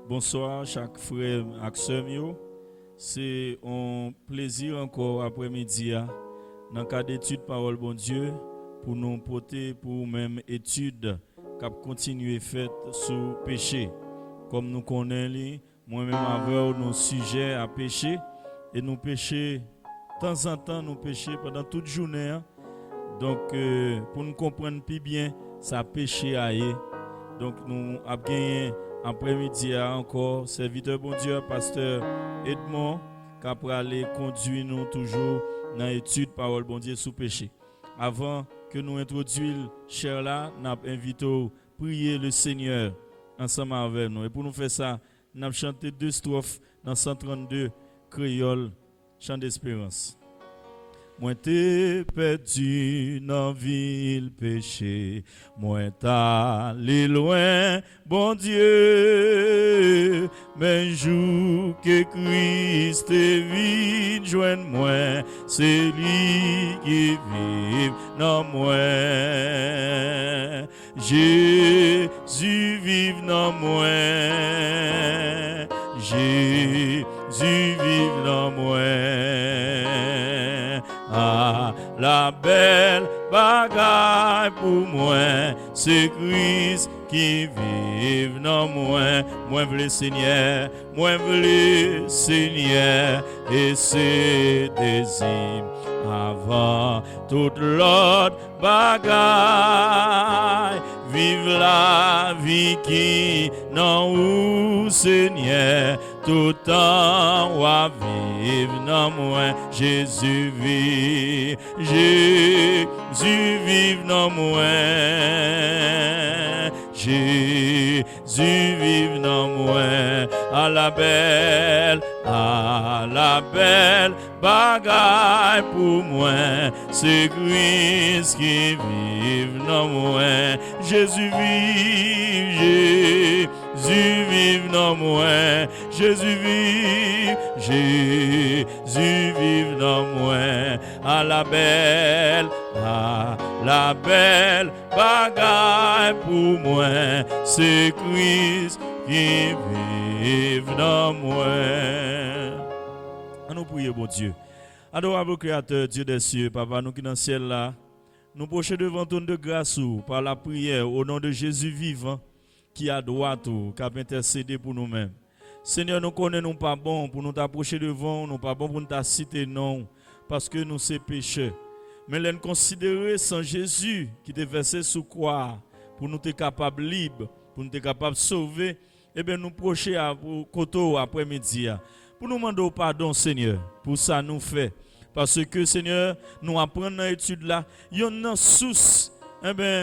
Bonsoir, chaque frère et sœur. C'est un plaisir encore après-midi dans le cadre d'études parole bon Dieu pour nous porter pour même étude cap continuer faite sur péché. Comme nous connaissons, moi-même avec nos sujets à pécher et nous pécher de temps en temps, nous pécher pendant toute journée. Donc pour nous comprendre plus bien, ça péché à y. Donc nous avons gagné après-midi encore serviteur bon Dieu pasteur Edmond qui a aller conduire nous toujours dans l'étude parole bon Dieu sous péché. Avant que nous introduisions cher là, nous invitons prier le Seigneur ensemble avec nous. Et pour nous faire ça, nous avons chanté 2 strophes dans 132 créole chant d'espérance. Moi t'es perdu dans ville péché, moi t'allé loin, bon Dieu, mais jour que Christ vit joindre moi, c'est lui qui vit dans moi. Jésus vive dans moi, Jésus vive dans moi. Ah, la belle bagaille pour moi, c'est Christ qui vive dans moi. Moi veux le Seigneur, et c'est désir avant toute l'autre bagaille. Vive la vie qui non ou Seigneur, tout temps ou vive dans moi. Jésus vit, Jésus vive dans moi. Jésus vive dans moi. À la belle bagaille pour moi, c'est Christ qui vive dans moi. Jésus vive dans moi. Jésus vive dans moi. À la belle bagaille pour moi, c'est Christ qui vive dans moi. À nous prier, bon Dieu. Adorable Créateur, Dieu des cieux, Papa, nous qui dans le ciel là, nous prochons devant ton de grâce par la prière au nom de Jésus vivant, qui a droit tout, qui a intercédé pour nous-mêmes. Seigneur, nous connaissons pas bon pour nous approcher devant, nous pas bon pour nous citer non, parce que nous sommes pécheurs. Mais nous considérer sans Jésus qui te versé sous croix pour nous être capables libres, pour nous être capables de sauver, et bien nous procher à côté après-midi pour nous demander pardon Seigneur pour ça nous fait parce que Seigneur nous apprenons dans l'étude là il y a une source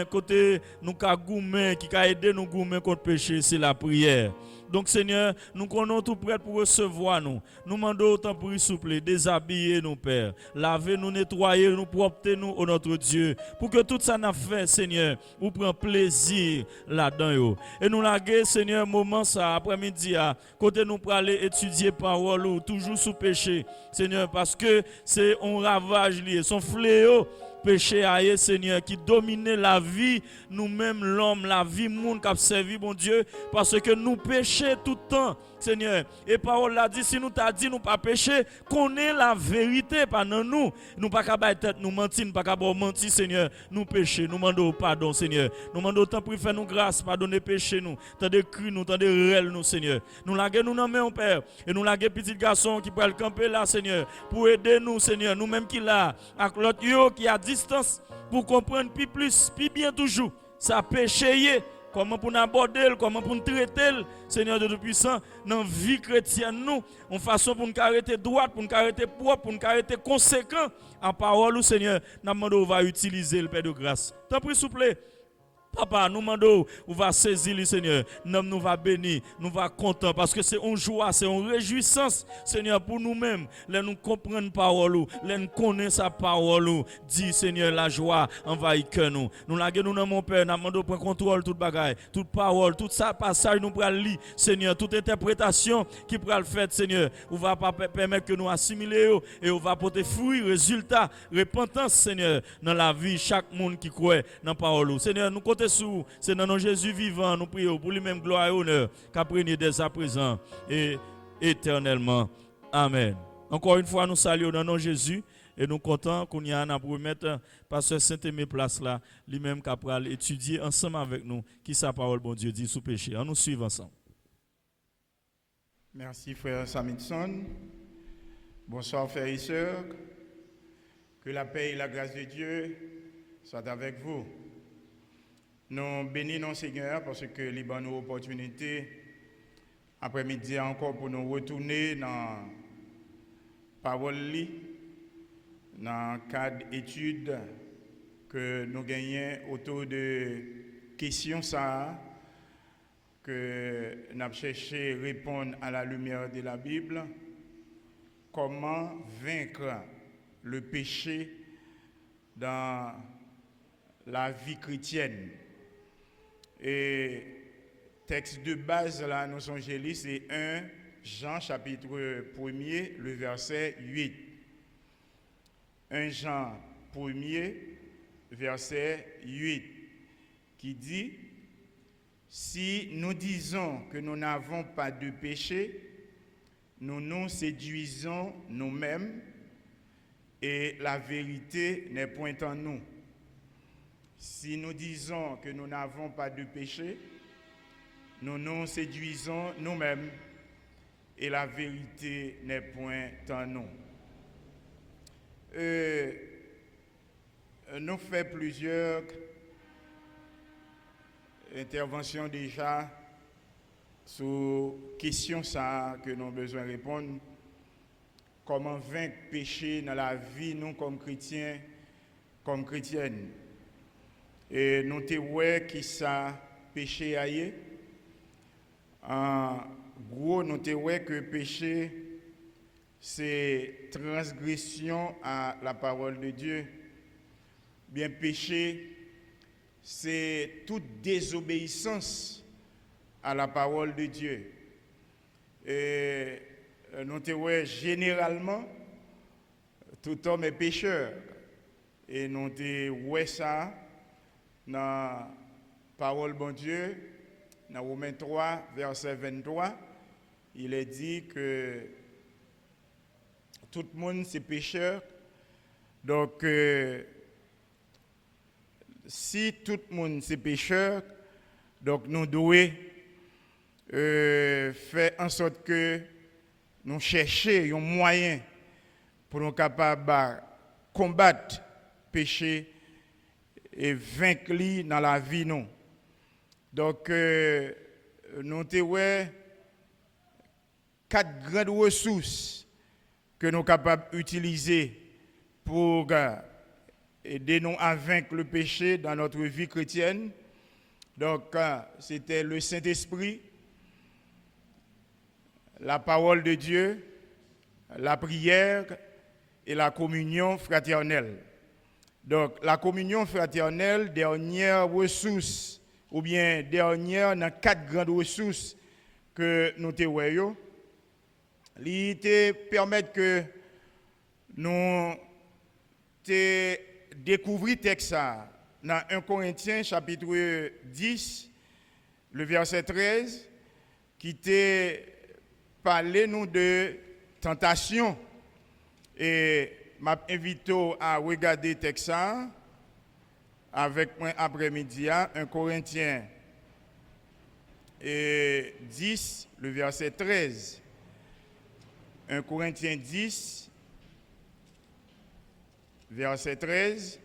côté nous ka goumen qui ka aider nous goumen contre péché c'est la prière. Donc Seigneur, nous sommes tout prêts pour recevoir nous. Nous demandons autant pour s'il vous plaît, déshabiller nous Père, laver nous, nettoyer nous, propter nous au notre Dieu, pour que tout ça n'a fait Seigneur, vous prend plaisir là-dedans. Et nous laguer Seigneur moment ça après-midi côté nous pour aller étudier parole ou toujours sous péché Seigneur parce que c'est un ravage lié, son fléau. Péché aïe Seigneur qui domine la vie nous-mêmes l'homme la vie monde qui a servi bon Dieu parce que nous péchons tout le temps Seigneur et parole l'a dit si nous t'a dit nous pas pécher connaît la vérité pas dans nous pas capable tête nous mentir nous pas capable mentir Seigneur nous pécher nous demandons pardon Seigneur nous demandons tant pour faire nous grâce pardonner péché nous tant de cris nous tant de réel nous Seigneur nous laguer nous nommer mon Père et nous laguer petit garçon qui peut le camper là Seigneur pour aider nous Seigneur nous même qui là avec l'autre yo qui a distance pour comprendre plus bien toujours ça péché comment pour nous aborder comment pour nous traiter Seigneur de Tout-Puissant dans la vie chrétienne nous en façon pour nous arrêter droite pour nous arrêter propre pour nous arrêter conséquent en parole Seigneur nous demandons on va utiliser le Père de grâce t'en prie s'il vous plaît. Papa, nous demandons, on va saisir le Seigneur, nous va bénir, nous va content parce que c'est une joie, c'est une réjouissance, Seigneur, pour nous-mêmes. Là, nous comprenons la parole, là, nous connaissons sa parole. Dis, Seigneur, la joie envahit que nous. Nous laguons dans mon Père, nous demandons prendre contrôle toute bagaille, toute parole, tout ça passage, nous pourrons lire, Seigneur, toute interprétation qui pourra le faire, Seigneur. On va pas permettre que nous assimiler et on va porter fruit, résultat, repentance, Seigneur, dans la vie, chaque monde qui croit dans la parole. Seigneur, nous comptons compter sur vous. C'est dans nos Jésus vivant, nous prions pour lui-même gloire et honneur, qu'a pris dès à présent et éternellement. Amen. Encore une fois, nous saluons dans nos Jésus et nous comptons qu'on y a un pour mettre Pasteur Saint-Aimé place là, lui-même qui va étudier ensemble avec nous qui sa parole, bon Dieu, dit sous péché. On nous suit ensemble. Merci frère Samidson. Bonsoir frères et sœurs. Que la paix et la grâce de Dieu soient avec vous. Nous bénissons Seigneur parce que nous avons une opportunité après-midi encore pour nous retourner dans la parole, dans le cadre d'études que nous gagnons autour de questions ça que nous avons cherché à répondre à la lumière de la Bible. Comment vaincre le péché dans la vie chrétienne? Et texte de base là, nous sommes lire, c'est 1 Jean chapitre 1er, le verset 8. 1 Jean 1er, verset 8, qui dit: si nous disons que nous n'avons pas de péché, nous nous séduisons nous-mêmes et la vérité n'est point en nous. Si nous disons que nous n'avons pas de péché, nous nous séduisons nous-mêmes et la vérité n'est point en nous. Nous faisons plusieurs interventions déjà sur questions ça que nous avons besoin de répondre. Comment vaincre le péché dans la vie, nous comme chrétiens, comme chrétiennes. Et nous te voyons qui ça péché aille. En gros, nous te voyons que péché, c'est transgression à la parole de Dieu. Bien, péché, c'est toute désobéissance à la parole de Dieu. Et nous te voyons généralement, tout homme est pécheur. Et nous te voyons ça dans la parole de Dieu, dans Romains 3, verset 23. Il est dit que tout le monde c'est pécheur. Donc, si tout le monde c'est pécheur, donc nous devons faire en sorte que nous cherchions un moyen pour nous capables de combattre le péché et vaincre dans la vie. Nous. Donc, nous avons 4 grandes ressources que nous sommes capables d'utiliser pour aider nous à vaincre le péché dans notre vie chrétienne. Donc, c'était le Saint-Esprit, la parole de Dieu, la prière et la communion fraternelle. Donc, la communion fraternelle, dernière ressource, ou bien dernière dans 4 grandes ressources que nous te voyons, il te permet que nous te découvrir le texte dans 1 Corinthiens chapitre 10, le verset 13, qui te parle nous de tentation. Et m'invite à regarder le texte avec moi après-midi, 1 Corinthiens 10, le verset 13. 1 Corinthiens 10, verset 13.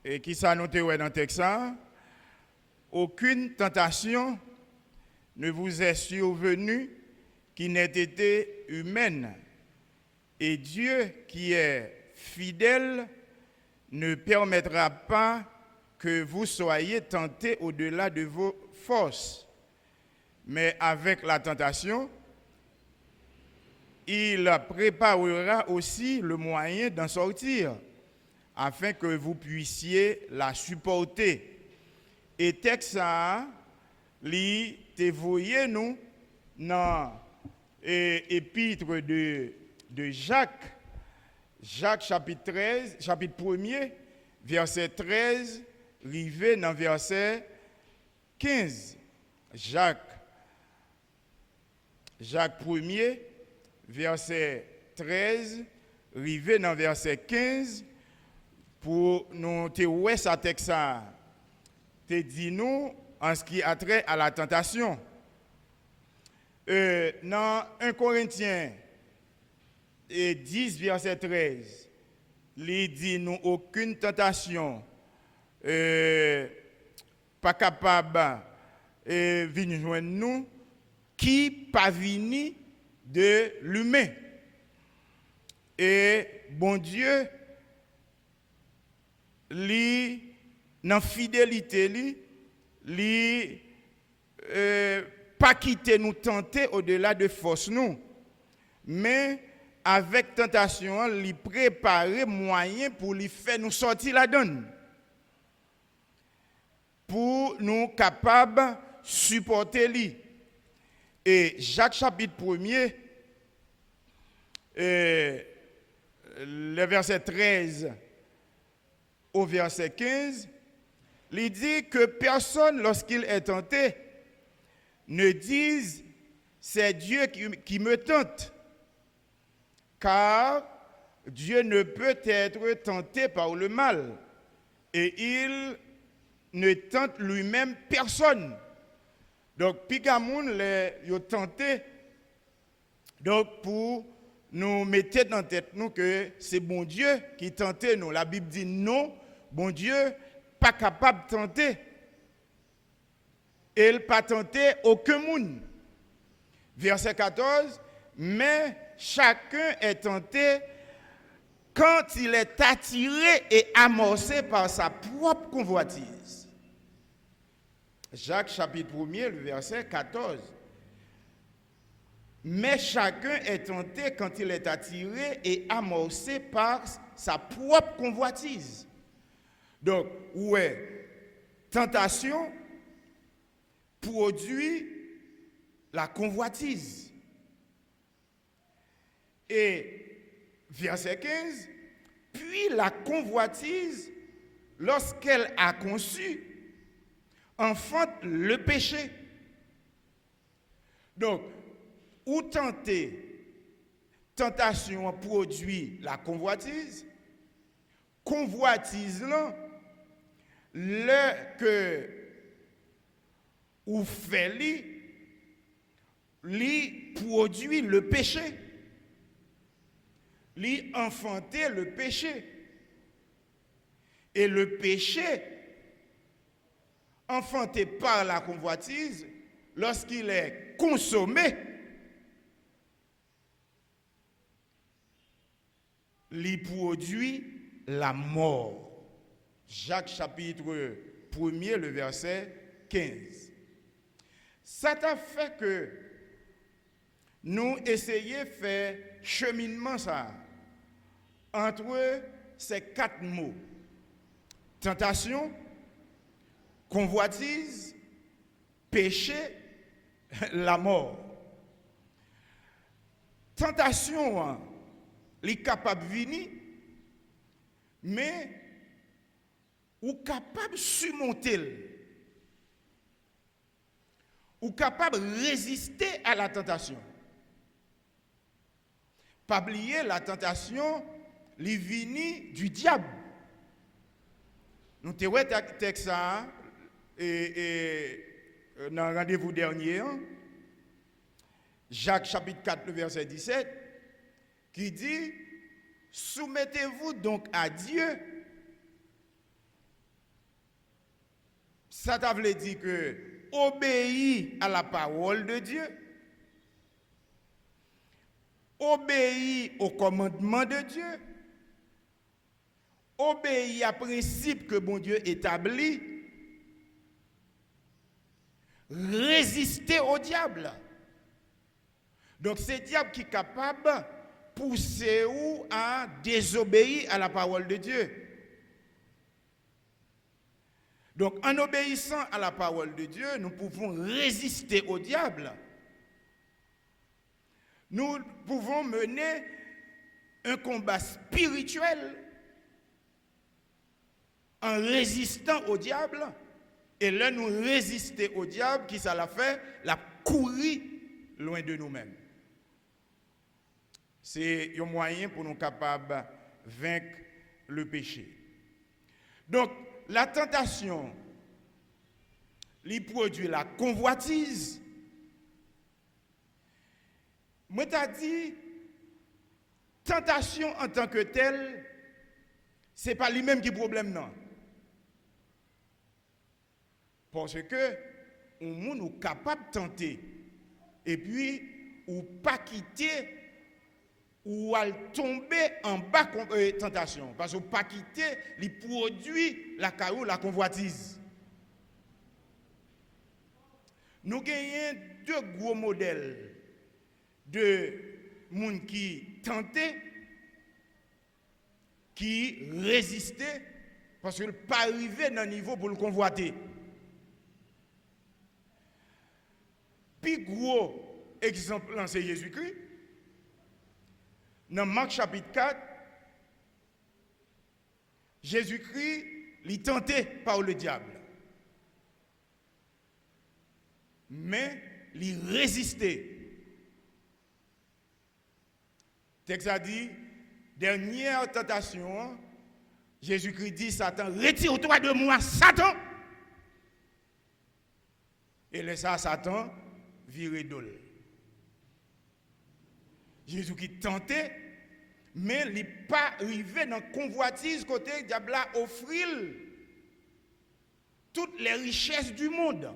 Et qui ça noté dans le texte? Aucune tentation ne vous est survenue qui n'ait été humaine. Et Dieu qui est fidèle ne permettra pas que vous soyez tentés au-delà de vos forces. Mais avec la tentation, il préparera aussi le moyen d'en sortir, afin que vous puissiez la supporter. Et texte ça, li te voyez nous dans épître de Jacques, Jacques chapitre 1er, verset 13, rivé dans verset 15. Jacques 1er, verset 13, rivé dans verset 15, pour nous te ouais sa texte ça, te dit nous en ce qui a trait à la tentation. Dans 1 Corinthiens 10, verset 13, il dit nous aucune tentation pas capable de venir joindre nous qui pas venu de l'humain. Et bon Dieu, li dans fidélité li pas quitter nous tenter au-delà de force nous, mais avec tentation li préparer moyen pour lui faire nous sortir la donne, pour nous capables supporter lui. Et Jacques chapitre 1er, le verset 13 au verset 15, il dit que personne, lorsqu'il est tenté, ne dise c'est Dieu qui me tente, car Dieu ne peut être tenté par le mal, et il ne tente lui-même personne. Donc, Pigamoun, il a tenté, donc pour nous mettre dans la tête nous que c'est bon Dieu qui tentait nous. La Bible dit non, bon Dieu pas capable de tenter. Il n'a pas tenté aucun monde. Verset 14, mais chacun est tenté quand il est attiré et amorcé par sa propre convoitise. Jacques chapitre 1er, le verset 14. Mais chacun est tenté quand il est attiré et amorcé par sa propre convoitise. Donc, ouais, tentation produit la convoitise. Et verset 15, puis la convoitise, lorsqu'elle a conçu, enfante le péché. Donc, ou tenter, tentation produit la convoitise, convoitise là, le que ou fait li produit le péché, li enfanter le péché. Et le péché enfanté par la convoitise, lorsqu'il est consommé, il produit la mort. Jacques chapitre 1er, le verset 15. Ça t'a fait que nous essayions de faire cheminement ça entre ces quatre mots: tentation, convoitise, péché, la mort. Tentation, est capable de venir, mais ou capable de surmonter, ou capable de résister à la tentation. Pas oublier la tentation, les vini du diable. Nous te ouais texte ça et dans le rendez-vous dernier, Jacques chapitre 4 le verset 17, qui dit: soumettez-vous donc à Dieu. Ça t'a voulu dire que obéis à la parole de Dieu, obéis au commandement de Dieu, obéis à principe que bon Dieu établit, résister au diable. Donc c'est le diable qui est capable de pousser ou à désobéir à la parole de Dieu. Donc, en obéissant à la parole de Dieu, nous pouvons résister au diable. Nous pouvons mener un combat spirituel en résistant au diable. Et là, nous résister au diable, qui ça l'a fait? La courir loin de nous-mêmes. C'est un moyen pour nous capables de vaincre le péché. Donc, la tentation, lui produit la convoitise. Moi, t'as dit, tentation en tant que telle, ce n'est pas lui-même qui est problème, non. Parce que on est capable de tenter. Et puis, ou pas quitter, ou à tomber en bas tentation. Parce que pas quitter, il produit la caillou, la convoitise. Nous gagnons deux gros modèles de monde qui tentait, qui résistait, parce qu'il n'est pas arrivé dans le niveau pour le convoiter. Puis gros exemple, c'est Jésus-Christ. Dans Marc chapitre 4, Jésus-Christ est tenté par le diable. Mais il résistait. Le texte a dit, dernière tentation, Jésus-Christ dit, Satan, retire-toi de moi, Satan. Et laisse ça, Satan, virer d'ol. Jésus qui tentait, mais il n'est pas arrivé dans la convoitise côté le diable a offert toutes les richesses du monde.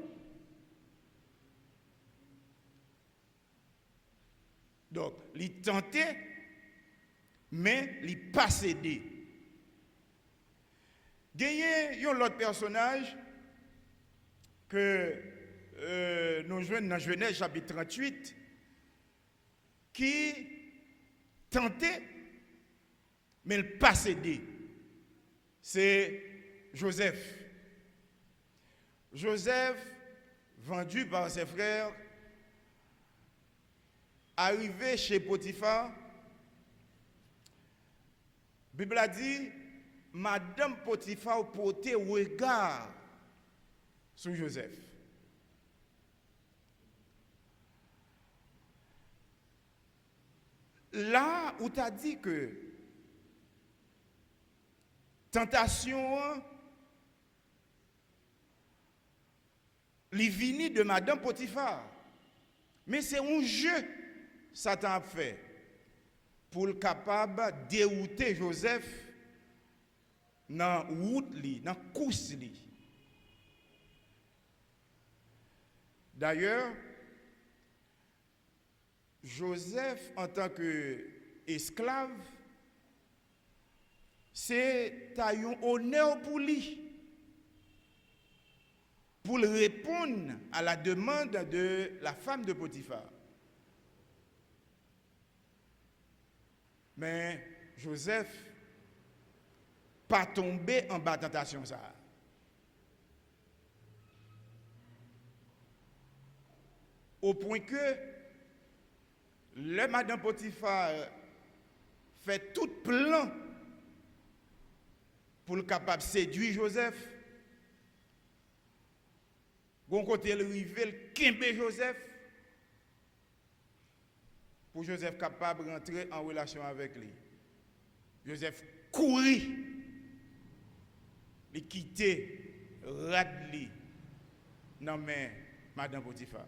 Donc, il tentait, mais il n'est pas cédé. Il y a un autre personnage que nous jouons dans Genèse chapitre 38 qui tentait, mais il n'a pas cédé. C'est Joseph. Joseph, vendu par ses frères, arrivé chez Potiphar, la Bible a dit, Madame Potiphar portait regard sur Joseph. Là où tu as dit que tentation, l'ivini de Madame Potiphar, mais c'est un jeu Satan a fait pour le capable de dérouter Joseph dans la route, dans la course. D'ailleurs, Joseph, en tant qu'esclave, c'est un honneur pour lui, pour répondre à la demande de la femme de Potiphar. Mais Joseph pas tombé en bas de tentation ça. Au point que le madame Potiphar fait tout plan pour le capable de séduire Joseph. Bon côté le rivel Kimbe Joseph pour Joseph capable de rentrer en relation avec lui. Joseph courit, il quittait Radli dans mais madame Potiphar.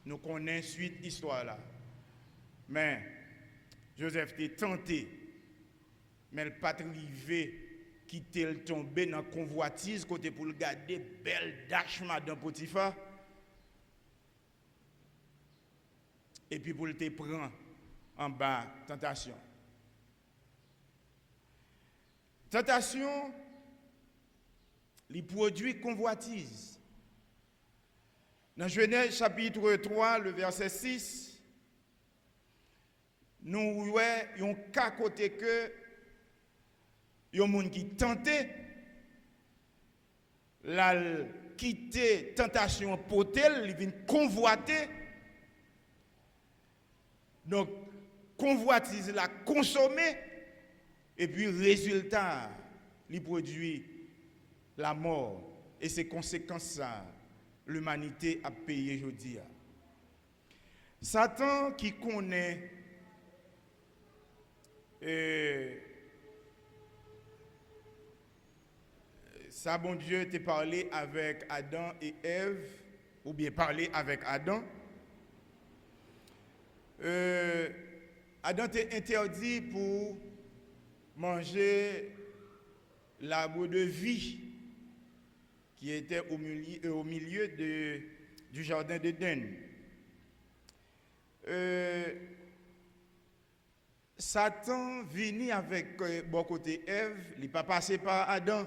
Nous connaissons suite histoire là. Mais Joseph était tenté, mais il n'a pas arrivé quitter le tomber dans la convoitise côté pour le garder belle dash madame Potiphar. Et puis pour le te prendre en bas tentation. Tentation, les produits convoitise. Dans Genèse chapitre 3, le verset 6, nous voyons un cas côté que il y a un monde qui tentait la quitter tentation potel, il vient convoiter, Donc, convoitise la consommer, et puis résultat, il produit la mort. Et ces conséquences, ça, l'humanité a payé aujourd'hui. Satan qui connaît ça, bon Dieu, t'a parlé avec Adam et Ève, ou bien parlé avec Adam. Adam t'a interdit pour manger l'arbre de vie qui était au milieu du jardin d'Éden. Satan venu avec bon côté Ève, il n'est pas passé par Adam.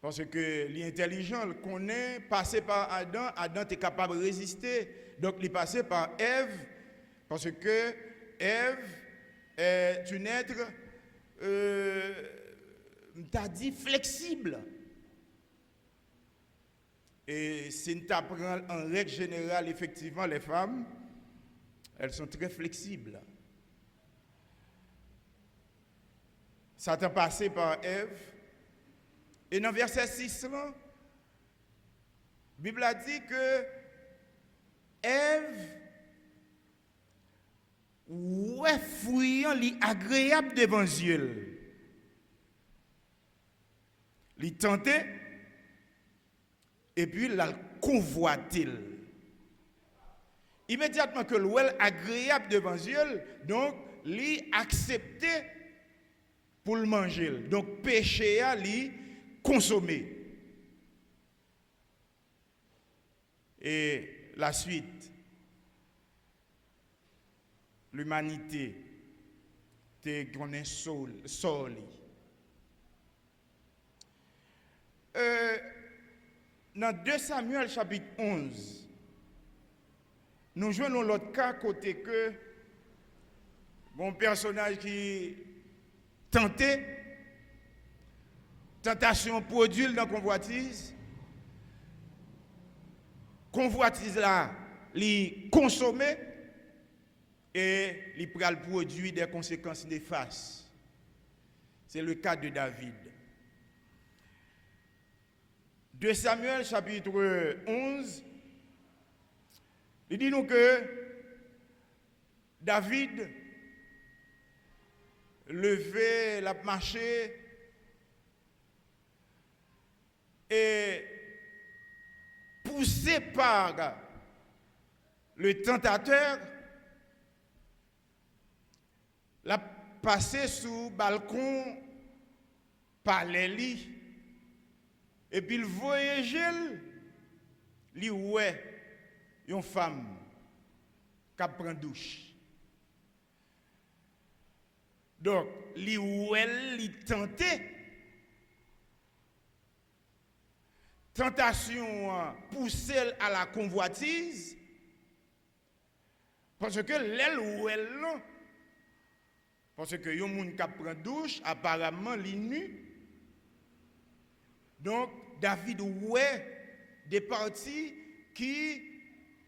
Parce que l'intelligent le connaît, passé par Adam, Adam est capable de résister. Donc il est passé par Ève, parce que Ève est un être, t'as dit, flexible. Et si nous apprenons en règle générale, effectivement, les femmes, elles sont très flexibles. Satan passé par Ève. Et dans verset 6, la Bible a dit que Ève, ouais, fouillant, li agréable devant Dieu. Li tentait, et puis la convoité. Immédiatement que l'ouel agréable devant Dieu, donc, li accepté pour le manger. Donc, péché a li consommer. Et la suite, l'humanité te connaît sol. Dans 2 Samuel chapitre 11, nous jouons l'autre cas côté que mon personnage qui tentait tentation produit dans convoitise. Convoitise là, li consommer et li pral produit des conséquences néfastes. C'est le cas de David. 2 Samuel chapitre 11, il dit nous que David levait la marché et poussé par le tentateur, l'a passé sous le balcon par les lits et puis il voyageait, il ouais une femme qui prend douche. Donc, il ouais, il tentait. Tentation poussée à la convoitise, parce que l'aile ou elle, parce que yon moun qui prend douche, apparemment li nu. Donc David ouais des parties qui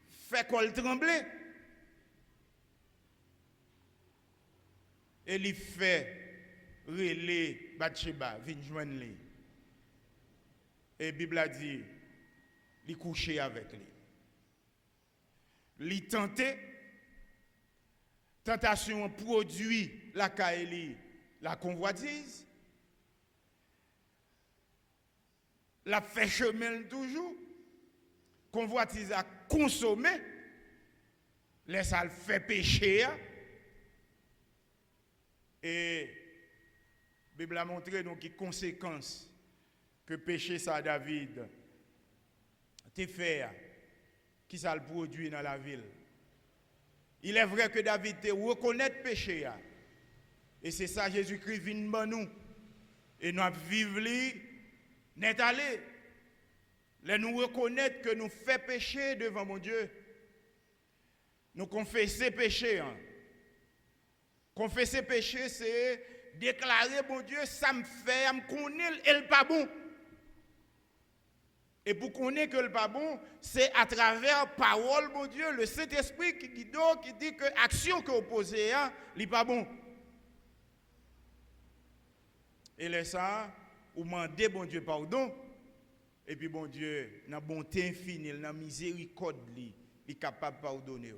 fait qu'elle trembler. Et il fait relais Bathsheba, vinn joindre li. Et la Bible a dit, il couchait avec lui. Il tentait, tentation produit la caïli, la convoitise. La fait chemin toujours. Convoitise a consommé. Laisse à le faire pécher. Et la Bible a montré donc les conséquences que péché ça David te fait, qui ça le produit dans la ville. Il est vrai que David te reconnaît péché. Et c'est ça Jésus-Christ vient de nous. Et nous vivons net allé. Nous reconnaître que nous faisons péché devant mon Dieu. Nous confesser péché. Confesser péché, c'est déclarer, mon Dieu, ça me fait, je me connais, elle pas bon. Et pour connaître que le pas bon, c'est à travers parole, mon Dieu, le Saint-Esprit qui dit que l'action que vous posez, n'est pas bon. Et là, ça, vous demandez, bon Dieu, pardon. Et puis, bon Dieu, dans la bonté infinie, dans la miséricorde, il est capable de pardonner.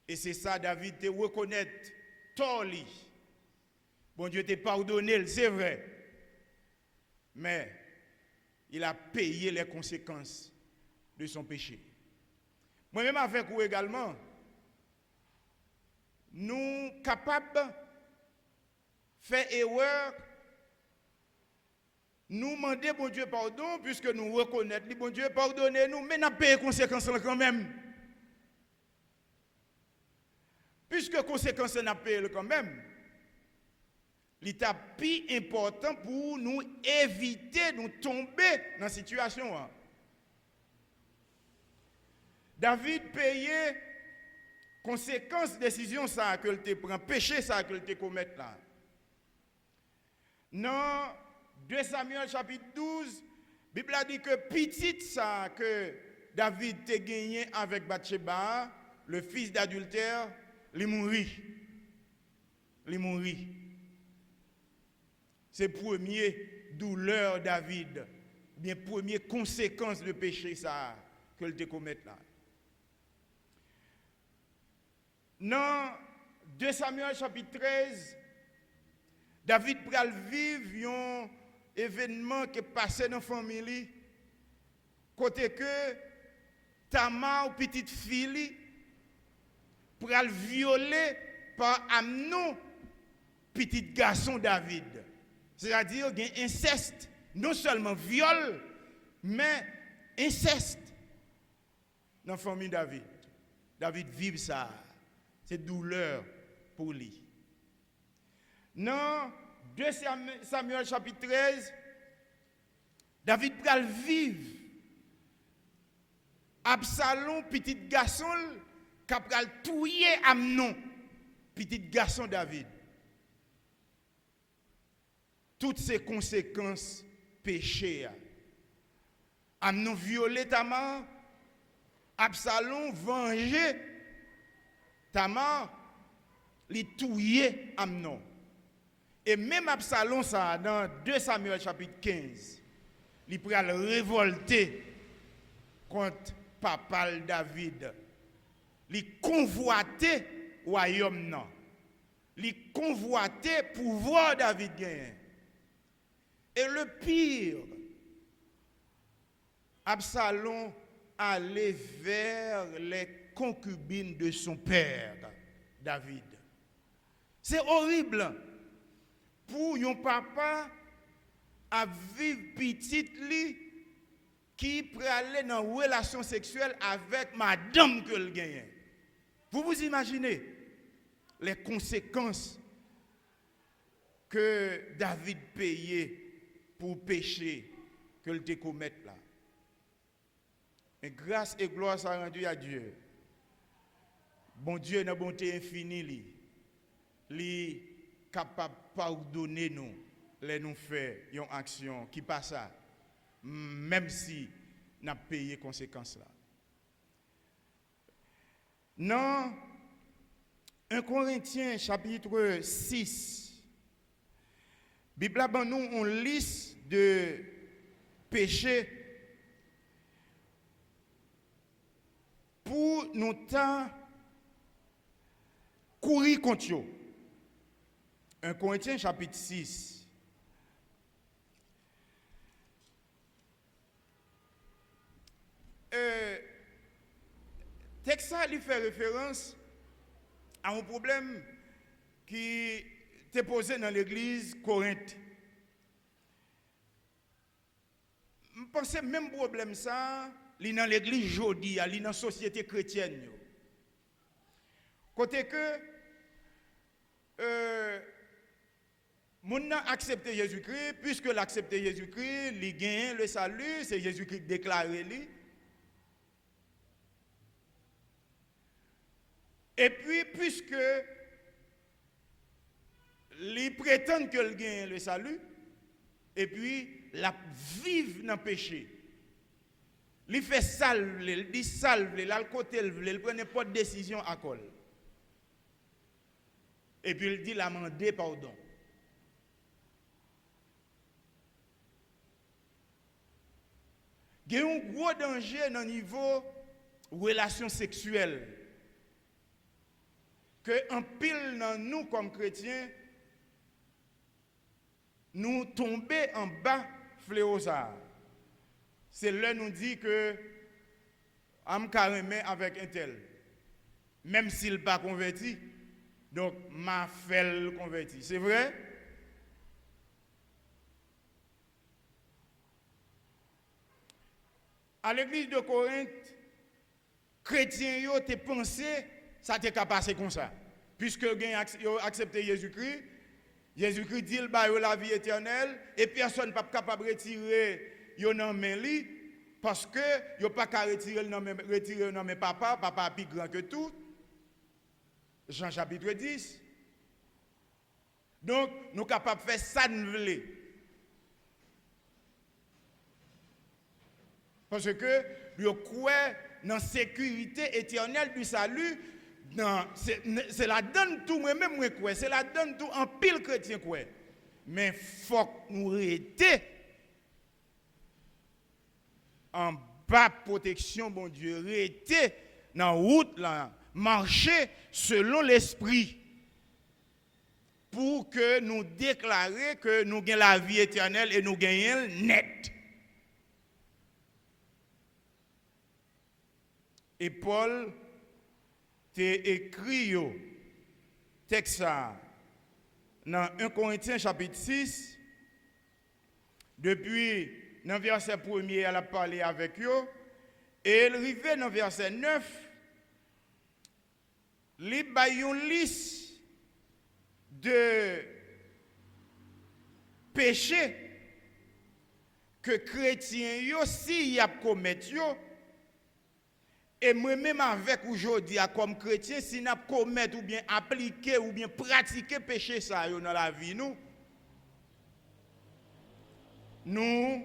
Et c'est ça, David, te reconnaître, tort. Bon Dieu, te pardonné, c'est vrai. Mais, il a payé les conséquences de son péché. Moi-même avec vous également, nous sommes capables de faire erreur, nous demander bon Dieu pardon, puisque nous reconnaissons, bon Dieu pardonnez-nous, mais nous payons les conséquences quand même. Puisque les conséquences nous payons quand même, l'état plus important pour nous éviter de tomber dans cette situation. David payait conséquences de décision ça que il te prend, péché ça que il te commet là. Dans 2 Samuel chapitre 12, la Bible a dit que petit ça que David te gagné avec Bathsheba, le fils d'adultère, il mourit. Il mourit. C'est première douleur David, bien première conséquence de péché ça que il te commet là. Dans 2 Samuel chapitre 13, David pral vivre un événement qui est passé dans la famille, côté que Tamar, petite fille, pral violé par Amnon, petit garçon David. C'est-à-dire qu'il y a inceste, non seulement viol, mais inceste dans la famille David. David vit ça. C'est douleur pour lui. Dans 2 Samuel chapitre 13, David pral vivre. Absalom, petit garçon, qui pral tuer Amnon, petit garçon David. Toutes ces conséquences péchées. Amnon violé Tamar, Absalom vengé Tamar, li tué Amnon. Et même Absalom, ça, dans 2 Samuel chapitre 15, il pral révolter contre papa David. Il convoitait le royaume. Il convoitait le pouvoir David gagne. Et le pire, Absalom allait vers les concubines de son père, David. C'est horrible pour un papa à vivre petite li qui peut aller dans une relation sexuelle avec madame que le gagne. Vous vous imaginez les conséquences que David payait pour pécher que le commet là. Et grâce et gloire sont rendues à Dieu. Bon Dieu, dans bonté infinie, il est capable de pardonner nous, les nous faire une action qui passe ça, même si nous avons payé les conséquences là. Dans 1 Corinthiens chapitre 6, la Bible a nous une liste de péchés pour nous temps courir contre eux. 1 Corinthiens chapitre 6. Texte ça lui fait référence à un problème qui était posé dans l'église Corinthe. Je pense que même problème ça, il dans l'église jodi, il dans la société chrétienne. Côté que mon a accepté Jésus-Christ, puisque l'accepté Jésus-Christ, il gagne le salut, c'est Jésus-Christ déclaré lui. Et puis, puisque ils prétendent qu'ils gagnent le salut, et puis, la vivent dans le péché. Il fait salve, il dit salve, il a le côté, il prend n'importe quelle décision à col. Et puis il dit la demander pardon. Il y a un gros danger dans le niveau relation sexuelle. Que en pile dans nous comme chrétiens, nous tomber en bas fléau ça. C'est là nous dit que am carrément avec un tel. Même s'il n'est pas converti, donc m'a fait le converti. C'est vrai? À l'église de Corinthe, chrétiens yo te pensé ça t'est qu'à passer comme ça. Puisque ils ont accepté Jésus-Christ, Jésus-Christ dit la vie éternelle et personne n'est pas capable de retirer yon nan main li parce que yon pas qu'à retirer nan main papa est plus grand que tout. Jean chapitre 10. Donc nous sommes capables de faire ça nous voulons. Parce que nous croyons dans la sécurité éternelle du salut. C'est la donne tout moi-même moi crois, c'est la donne tout en pile chrétien croit. Mais faut que nous rester en bas protection bon Dieu, rester dans route là, marcher selon l'esprit pour que nous déclarions que nous gagnons la vie éternelle et nous gagnons net. Et Paul t'a écrit texte ça dans 1 Corinthiens chapitre 6 depuis dans verset 1er elle a parlé avec eux et il arrive dans verset 9 il ba une liste de péchés que chrétiens yo si y a commettre yo. Et moi-même avec aujourd'hui, comme chrétien, si nous commettons ou bien appliquer ou bien pratiquer péché ça dans la vie, nous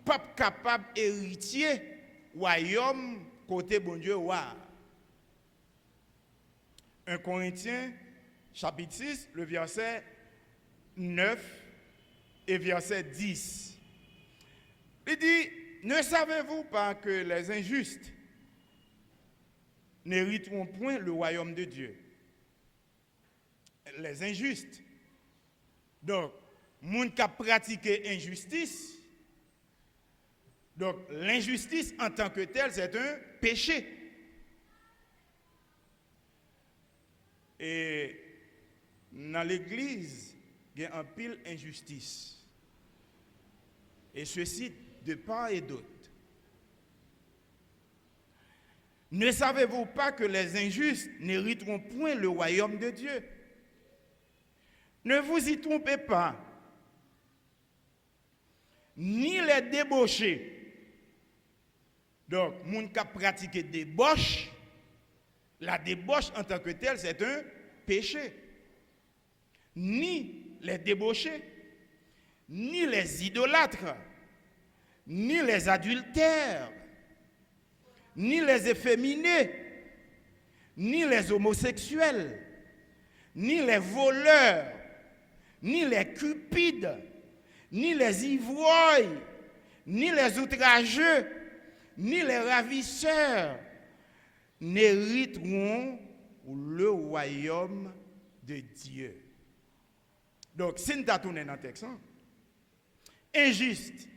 pas capables d'hériter royaume côté bon Dieu. 1 Corinthiens, chapitre 6, le verset 9 et verset 10. Il dit, ne savez-vous pas que les injustes n'hériteront point le royaume de Dieu? Les injustes. Donc, les gens qui pratiquent injustice, donc l'injustice en tant que telle, c'est un péché. Et dans l'église, il y a un pile injustice. Et ceci de part et d'autre. Ne savez-vous pas que les injustes n'hériteront point le royaume de Dieu? Ne vous y trompez pas. Ni les débauchés. Donc, les gens qui pratiquent débauche, la débauche en tant que telle, c'est un péché. Ni les débauchés, ni les idolâtres, ni les adultères, ni les efféminés, ni les homosexuels, ni les voleurs, ni les cupides, ni les ivrognes, ni les outrageux, ni les ravisseurs n'hériteront le royaume de Dieu. Donc, si nous tournons dans le texte, injuste.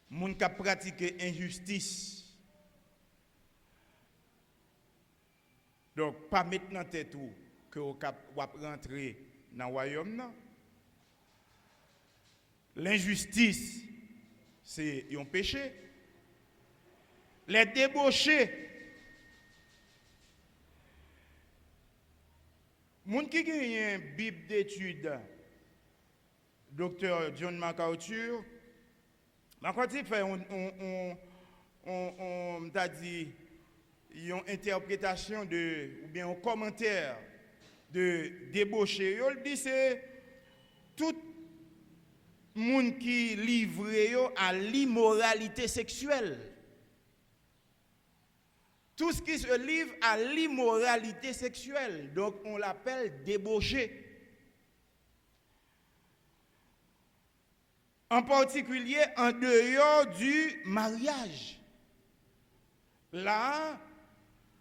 Moun qui pratique injustice. Donc, pas maintenant tête tout que vous rentrer dans le royaume. L'injustice, c'est un péché. Les débauchés, moun qui a une Bible d'études, Dr. John MacArthur, quand il fait on t'a dit une interprétation ou bien un commentaire de débauché, il dit c'est toute moun qui livré yo à l'immoralité sexuelle. Tout ce qui se livre à l'immoralité sexuelle, donc on l'appelle débauché. En particulier en dehors du mariage. Là,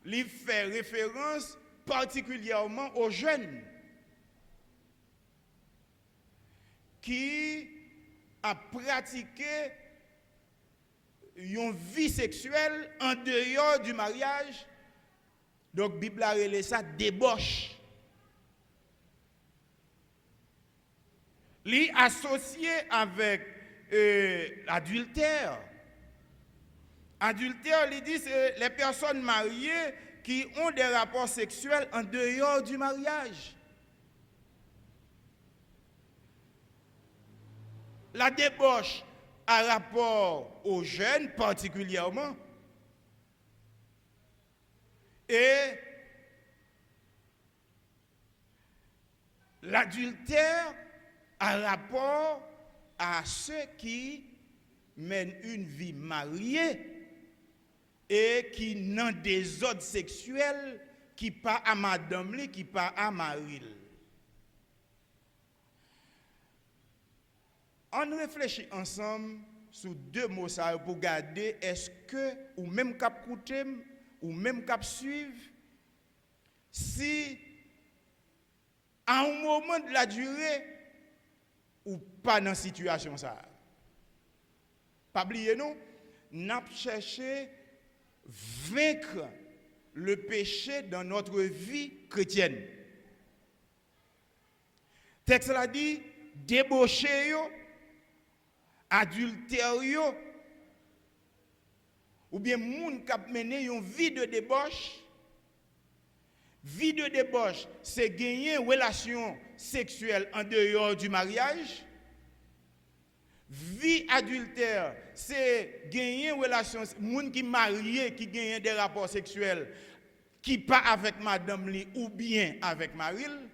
il fait référence particulièrement aux jeunes qui a pratiqué une vie sexuelle en dehors du mariage. Donc, la Bible a relé ça débauche. Li associé avec l'adultère. Adultère, il dit c'est les personnes mariées qui ont des rapports sexuels en dehors du mariage. La débauche a rapport aux jeunes particulièrement. Et l'adultère a rapport à ceux qui mènent une vie mariée et qui n'ont des ordres sexuels qui pas à madame li, qui pas à Maril. On réfléchit ensemble sur deux mots ça pour garder est-ce que ou même cap écouter ou même cap suivre si à un moment de la durée ou pas dans situation ça. Pas oublier nous, n'a cherché vaincre le péché dans notre vie chrétienne. Texte là dit débaucher yo, adultère yo, ou bien moun k'ap mené une vie de débauche. Vie de débauche, c'est gagner une relation sexuelle en dehors du mariage. Vie adultère, c'est gagner une relation, moun qui marié, qui gagne des rapports sexuels, qui pas avec madame li ou bien avec Maril.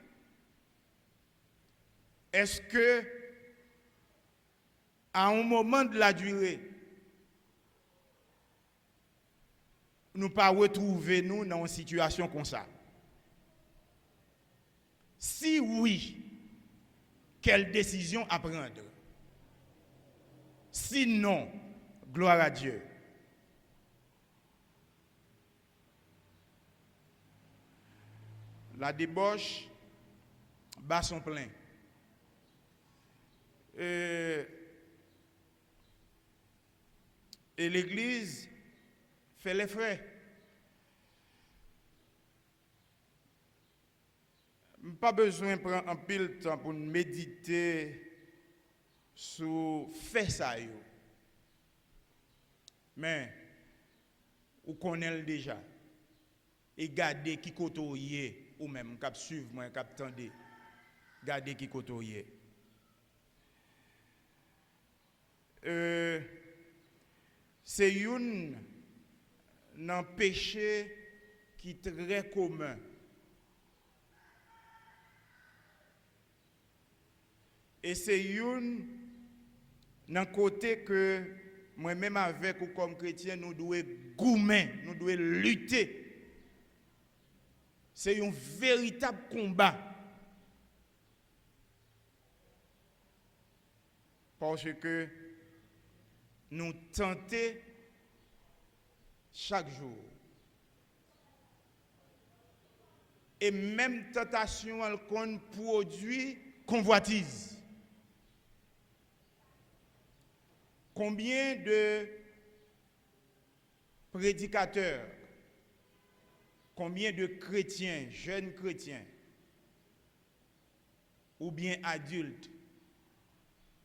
Est-ce que, à un moment de la durée, nous pas retrouver nous dans une situation comme ça? Si oui, quelle décision à prendre? Sinon, gloire à Dieu. La débauche bat son plein. Et l'Église fait les frais. Pas besoin de prendre un pile de temps pour méditer sur fait ça. Mais, vous connaissez déjà. Et gardez qui côtoyer, ou même cap suivre moi, cap tendez. Gardez qui côtoyer. C'est un péché qui est très commun. Et c'est un côté que moi-même avec ou comme chrétien, nous devons goumer, nous devons lutter. C'est un véritable combat. Parce que nous tentons chaque jour. Et même tentation, elle produit convoitise. Combien de prédicateurs, combien de chrétiens, jeunes chrétiens, ou bien adultes,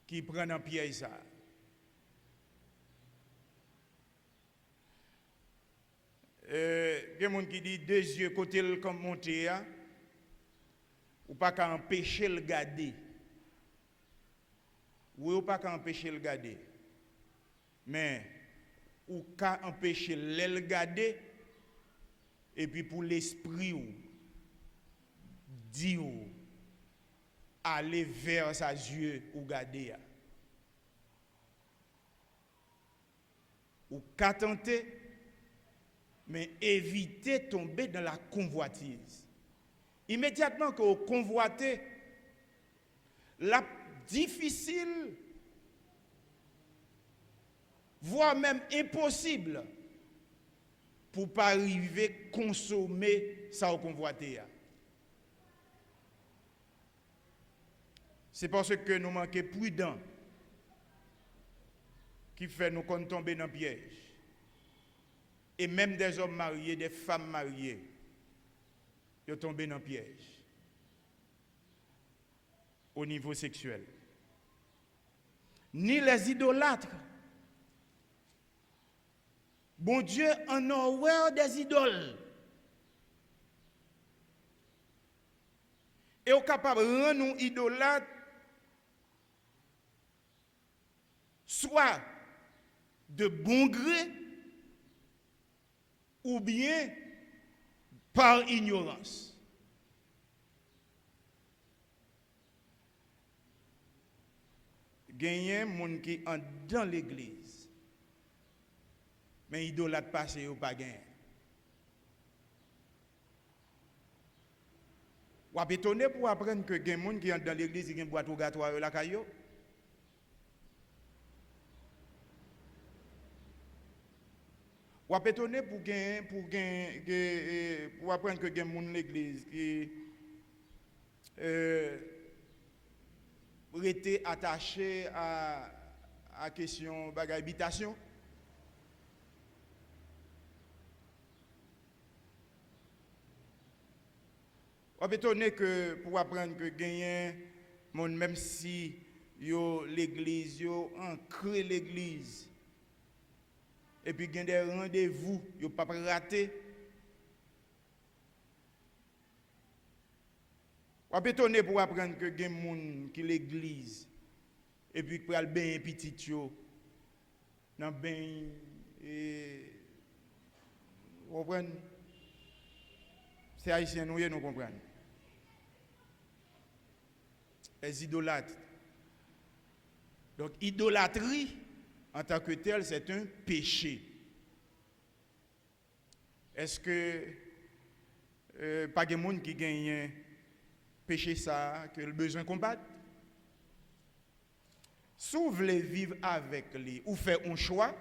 qui prennent en piège ça? Il y a des gens qui disent deux yeux côté le comme monter, ou pas qu'à empêcher le garder. Ou pas qu'à empêcher le garder. Mais, ou qu'à empêcher le garder, et puis pour l'esprit ou, dit ou, aller vers sa yeux ou garder. ou qu'à tenter, mais évitez de tomber dans la convoitise. Immédiatement que vous convoitez, la difficile, voire même impossible, pour pas arriver à consommer ça au convoité. C'est parce que nous manquons prudents qui fait nous tomber dans le piège. Et même des hommes mariés, des femmes mariées, ils tombent dans le piège au niveau sexuel. Ni les idolâtres. Bon Dieu en a horreur des idoles. Et est capable de rendre nous idolâtres, soit de bon gré, ou bien par ignorance. Gagner moun qui en dans l'église, mais idolâtre passé ou pas gagné. Ou a étonné pour apprendre que gen moun qui entre dans l'église qui gen boîte ou gâteau la caillou. Ou a étonné pour apprendre que gen moun l'église qui était attaché à question bagay habitation. On est étonné que pour apprendre que gagner même si yo l'église yo ancré l'église et puis gagne des rendez-vous yo pas rater. On est étonné pour apprendre que gagne moun qui l'église et puis pral ben petit yo dans ben et vous comprenez. C'est haïtien nous comprenons. Les idolâtres. Donc, idolâtrie, en tant que telle, c'est un péché. Est-ce que pas de monde qui gagne péché ça, que le besoin combattre? Si vous voulez vivre avec lui, ou faire un choix,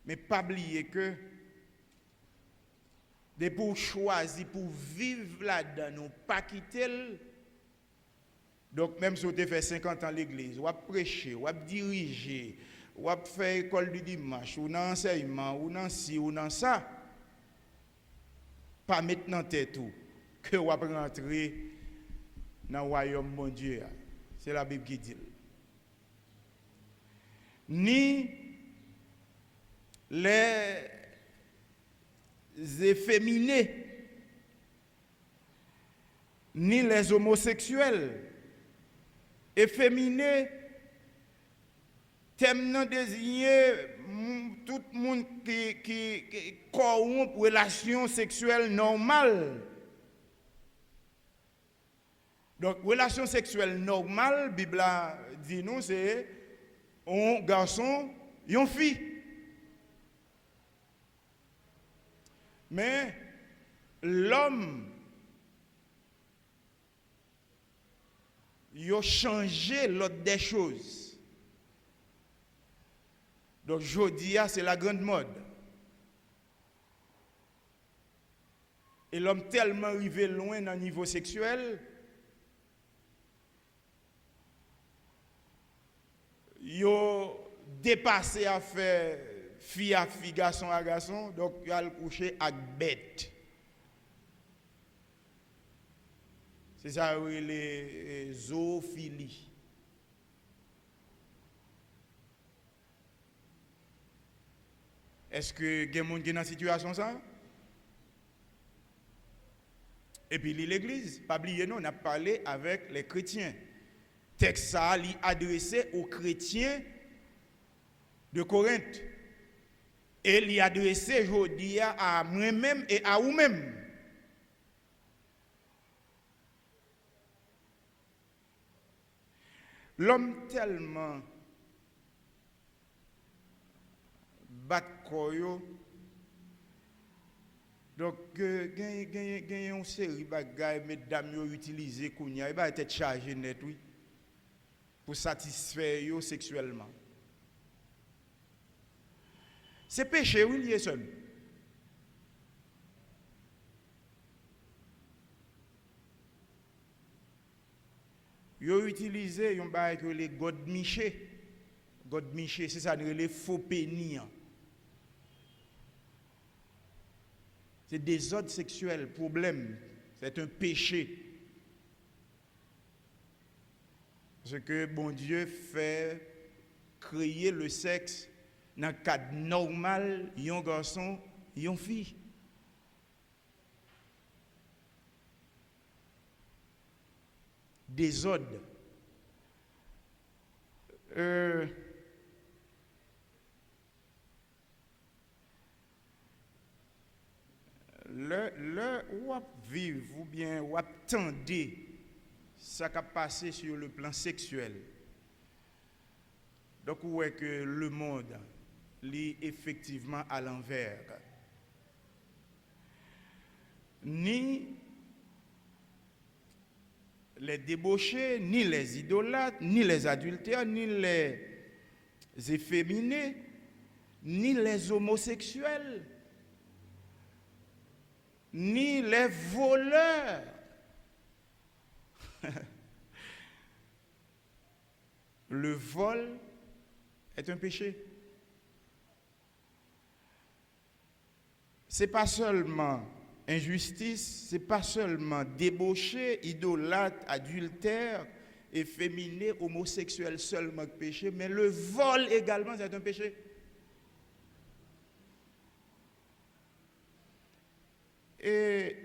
mais pas oublier que de pour choisir, pour vivre là-dedans, nous pas quitter. Donc même si vous avez fait 50 ans à l'église, vous avez prêché, vous avez dirigé, vous avez fait école du dimanche, ou dans l'enseignement, ou dans ci, ou dans ça, pas maintenant tête tout, que vous avez rentré dans le royaume de Dieu. C'est la Bible qui dit. Ni les efféminés, ni les homosexuels. Efféminés, thème désigné tout le monde qui corrompt relation sexuelle normale. Donc, relation sexuelle normale, la Bible dit nous, c'est un garçon et une fille. Mais l'homme, il a changé l'ordre des choses. Donc, aujourd'hui, c'est la grande mode. Et l'homme tellement arrivé loin dans le niveau sexuel, il a dépassé à faire fille à fille, garçon à garçon, donc il a couché avec bête. C'est ça, oui, les zoophilie. Est-ce que il y a des gens qui sont dans cette situation ça? Et puis l'église, pas oublier non, on a parlé avec les chrétiens. Texte ça est adressé aux chrétiens de Corinthe. Et il est adressé aujourd'hui à moi-même et à vous-même. L'homme tellement battre corps yo. Donc gagne une série bagaille mesdames yo utiliser kounya, il va être chargé net oui pour satisfaire yo sexuellement. C'est péché oui lié seul. Yo utilisé yon bail que les godmiché. Godmiché, c'est ça les faux pénis. C'est des ordres sexuels, problème. C'est un péché. Parce que bon Dieu fait créer le sexe dans le cadre normal, yon garçon, yon fille. Désordre. Le ou vivre ou bien ou attendre ça qui a passé sur le plan sexuel. Donc vous voyez que le monde est effectivement à l'envers. Ni les débauchés, ni les idolâtres, ni les adultères, ni les efféminés, ni les homosexuels, ni les voleurs. Le vol est un péché. Ce n'est pas seulement injustice, ce n'est pas seulement débauché, idolâtre, adultère, efféminé, homosexuel seulement péché, mais le vol également c'est un péché. Et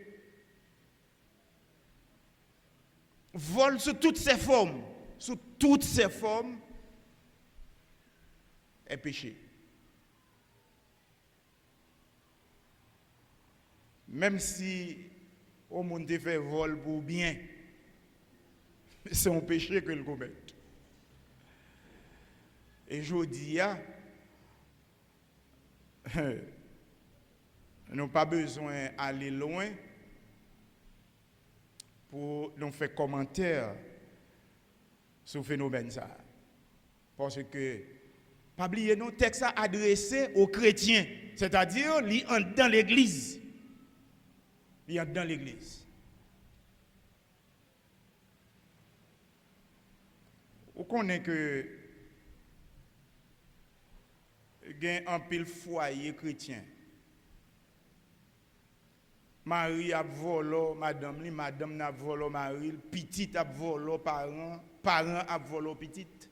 vol sous toutes ses formes, est péché. Même si au monde fait vol pour bien, c'est un péché que le commet. Et je dis, nous n'avons pas besoin d'aller loin pour nous faire commentaire sur le phénomène. Ça. Parce que, pas oublier, nos textes adressés aux chrétiens, c'est-à-dire dans l'église. Il y a dans l'église. Vous connaissez que il y a un pile foyer chrétien. Marie a volé madame, madame a volé Marie, petite a volé parents, parents a volé petite.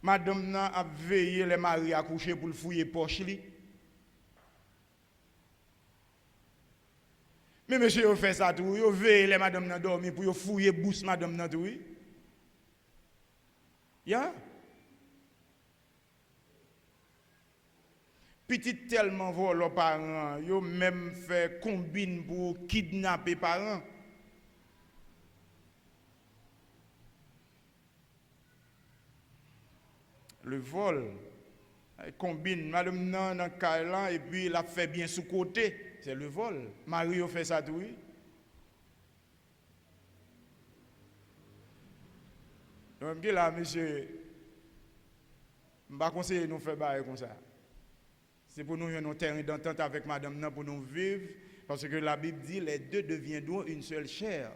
Madame a veillé les maris à coucher pour le fouiller poche li. Mais monsieur a fait ça tout, il veille les madame n'a dormi pour fouiller bouche madame n'a tout. Ya. Petit tellement volé parents, yo même fait combine pour kidnapper parents. Le vol, il combine madame dans le cas et puis il a fait bien sous côté, c'est le vol. Mario fait ça tout. Donc là, monsieur, je ne vais pas conseiller nous faire bailler comme ça. C'est pour nous avoir un terrain d'entente avec madame pour nous vivre, parce que la Bible dit les deux deviendront une seule chair.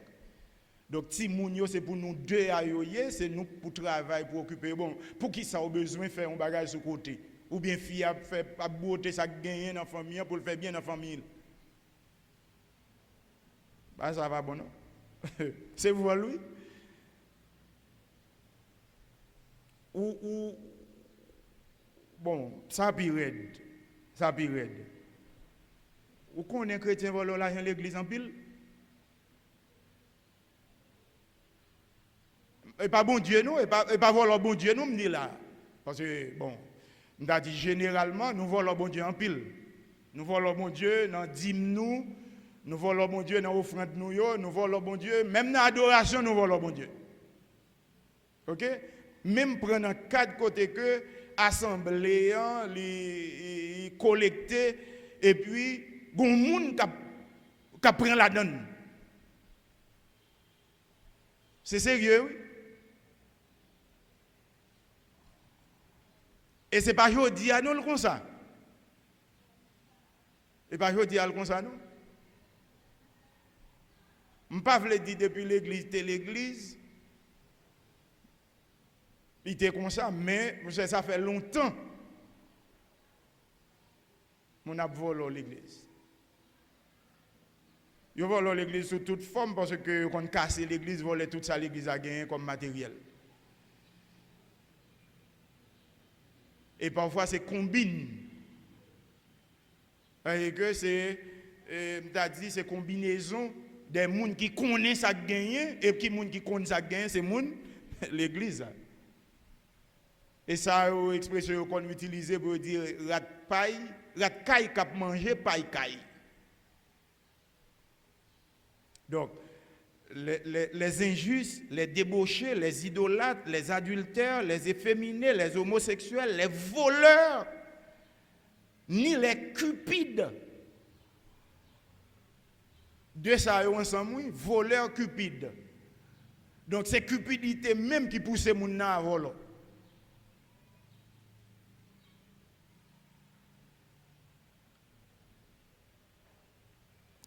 Donc, si nous c'est pour nous deux à yoyer, c'est nous pour travailler, pour occuper. Bon, pour qui ça a besoin de faire un bagage sur côté? Ou bien fille a fait pas beauté, ça gagne dans la famille, pour le faire bien dans la famille. Bah, ça va bon, non? C'est vous, lui? Ou bon, ça pire. Ça pire. Ou qu'on est chrétien, voilà l'argent l'église en pile? Et pas bon Dieu, non, et pas voler bon Dieu, nous, me dit là. Parce que, bon, nous avons dit généralement, nous volons bon Dieu en pile. Nous volons bon Dieu dans dîme nous volons bon Dieu dans l'offrande nous volons bon Dieu, même dans l'adoration, nous volons bon Dieu. OK? Même prendre quatre côtés que assemblée, les collecter et puis gon moun qui prend la donne. C'est sérieux, oui? Et c'est pas jodi à nous comme ça. Et pas jodi à comme ça non. Je ne pas dire depuis l'église, c'était l'église. Il était comme ça, mais ça fait longtemps qu'on a volé l'église. Ils volent l'église sous toute forme parce que quand on casse l'église, voler tout ça l'église a gagné comme matériel. Et parfois c'est combine. Et que c'est, c'est combinaison des gens qui connaissent ça gagner et qui gens qui connaissent ça gagner, c'est l'église. Et ça, c'est l'expression qu'on utilise pour dire rat caille qui a mangé paille caille. Donc, les injustes, les débauchés, les idolâtres, les adultères, les efféminés, les homosexuels, les voleurs, ni les cupides. De ça, ensemble, voleurs cupides. Donc, c'est cupidité même qui pousse les gens à voler.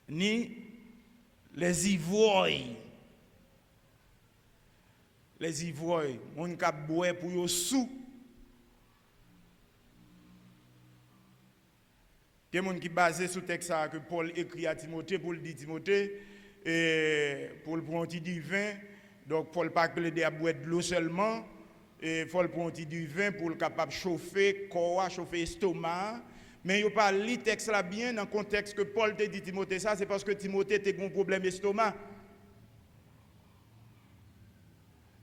Ni les ivrognes. Les ivrognes, on a boire pour yo sous. Il y a des gens qui sont basés sur le texte que Paul écrit à Timothée pour le dire Timothée, et pour le prendre du vin. Donc Paul pas plaider à boire de l'eau seulement, et Paul prendre du vin pour le capable chauffer corps, chauffer l'estomac. Mais il n'y a pas lu le texte là bien dans le contexte que Paul te dit Timothée ça, c'est parce que Timothée a un problème d'estomac.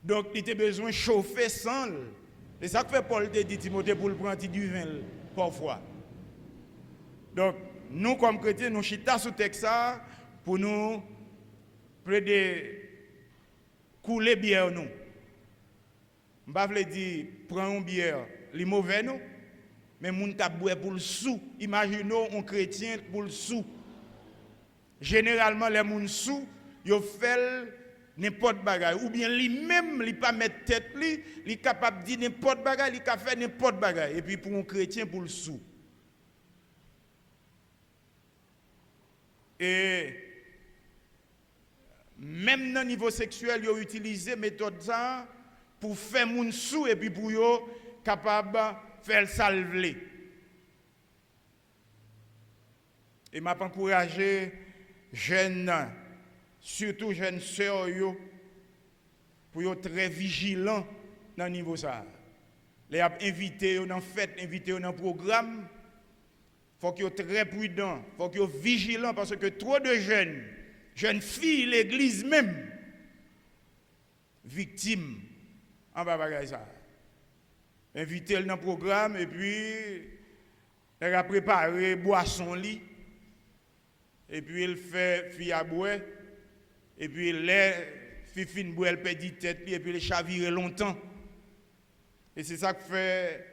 Donc il a besoin de chauffer sans. C'est ça que fait Paul te dit Timothée pour le prendre du vin parfois. Donc nous comme chrétiens, nous chita sous texte ça pour nous plaider couler bière nous. Je ne vais pas dire prendre une bière, les mauvais nous. Mais moun ta boire pour le sou. Imaginons un chrétien pour le sou. Généralement les moun sou, yo fait n'importe bagaille ou bien lui-même il pas mettre tête li, il capable dire n'importe bagaille, il capable faire n'importe bagaille et puis pour un chrétien pour le sou. Et même dans le niveau sexuel, ils ont utilisé méthode ça pour faire moun sou et puis pour yo capable faire le salver. Et m'a encouragé jeunes, surtout jeunes sœurs, pour être très vigilants dans le niveau ça. Les invités dans fête, invités dans le programme, il faut qu'ils soient très prudents, il faut qu'ils soient vigilants parce que trop de jeunes filles, l'église même, victimes en bas ça. Inviter dans le programme et puis elle a préparé boisson lit et puis elle fait fille à boire et puis les fifine boire elle perdit tête et puis elle chavire longtemps et c'est ça que fait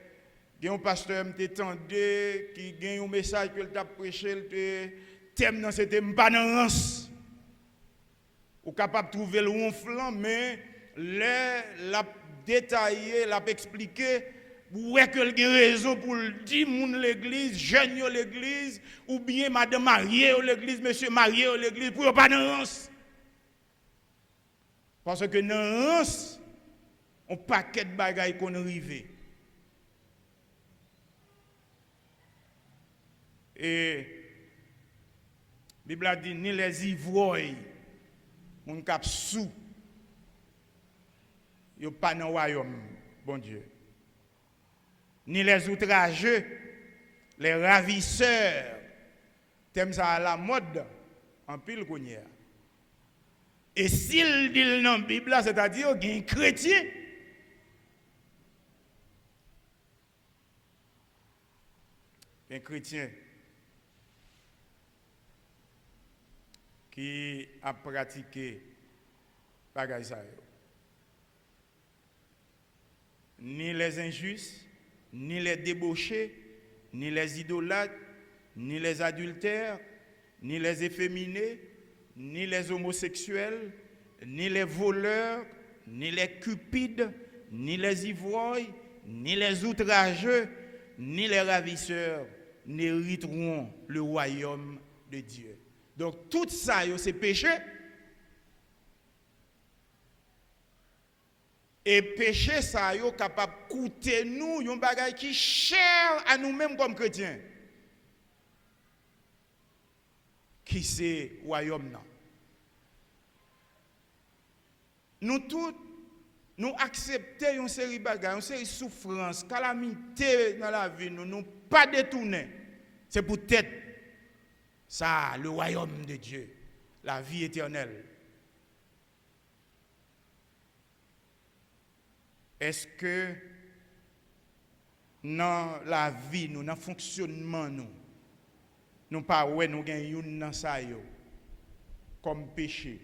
un pasteur m'tendait qui gagne un message que t'a prêché le thème dans c'était pas dans rance ou capable trouver le ronflant mais la détailler, l'a expliquer, ouais que il y a raison pour le dire moun l'église, jeune yo l'église ou bien madame mariée ou l'église, monsieur marié ou l'église pour pas dans rance. Parce que dans rance on paquet de bagaille qu'on arrive. Et la Bible a dit ni les ivrognes, mon cap sous. Yo pas dans le royaume, bon Dieu. Ni les outrageux, les ravisseurs, thème ça à la mode, en pile qu'on. Et s'il dit dans la Bible, c'est-à-dire qu'il y a un chrétien. Un chrétien qui a pratiqué bagaille ça. ni les injustes, ni les débauchés, ni les idolâtres, ni les adultères, ni les efféminés, ni les homosexuels, ni les voleurs, ni les cupides, ni les ivrognes, ni les outrageux, ni les ravisseurs n'hériteront le royaume de Dieu. Donc tout ça, c'est péché. Et péché, ça est capable de coûter nous un bagage qui est cher à nous-mêmes comme chrétiens. Qui c'est le royaume là? Nous tous, nous acceptons une série de bagages, une série de souffrances, calamités dans la vie, nous ne pas détourner. C'est peut-être ça, le royaume de Dieu, la vie éternelle. Est-ce que dans la vie, nous, dans le fonctionnement, nous pas ouais, nous gagnons dans ça comme péché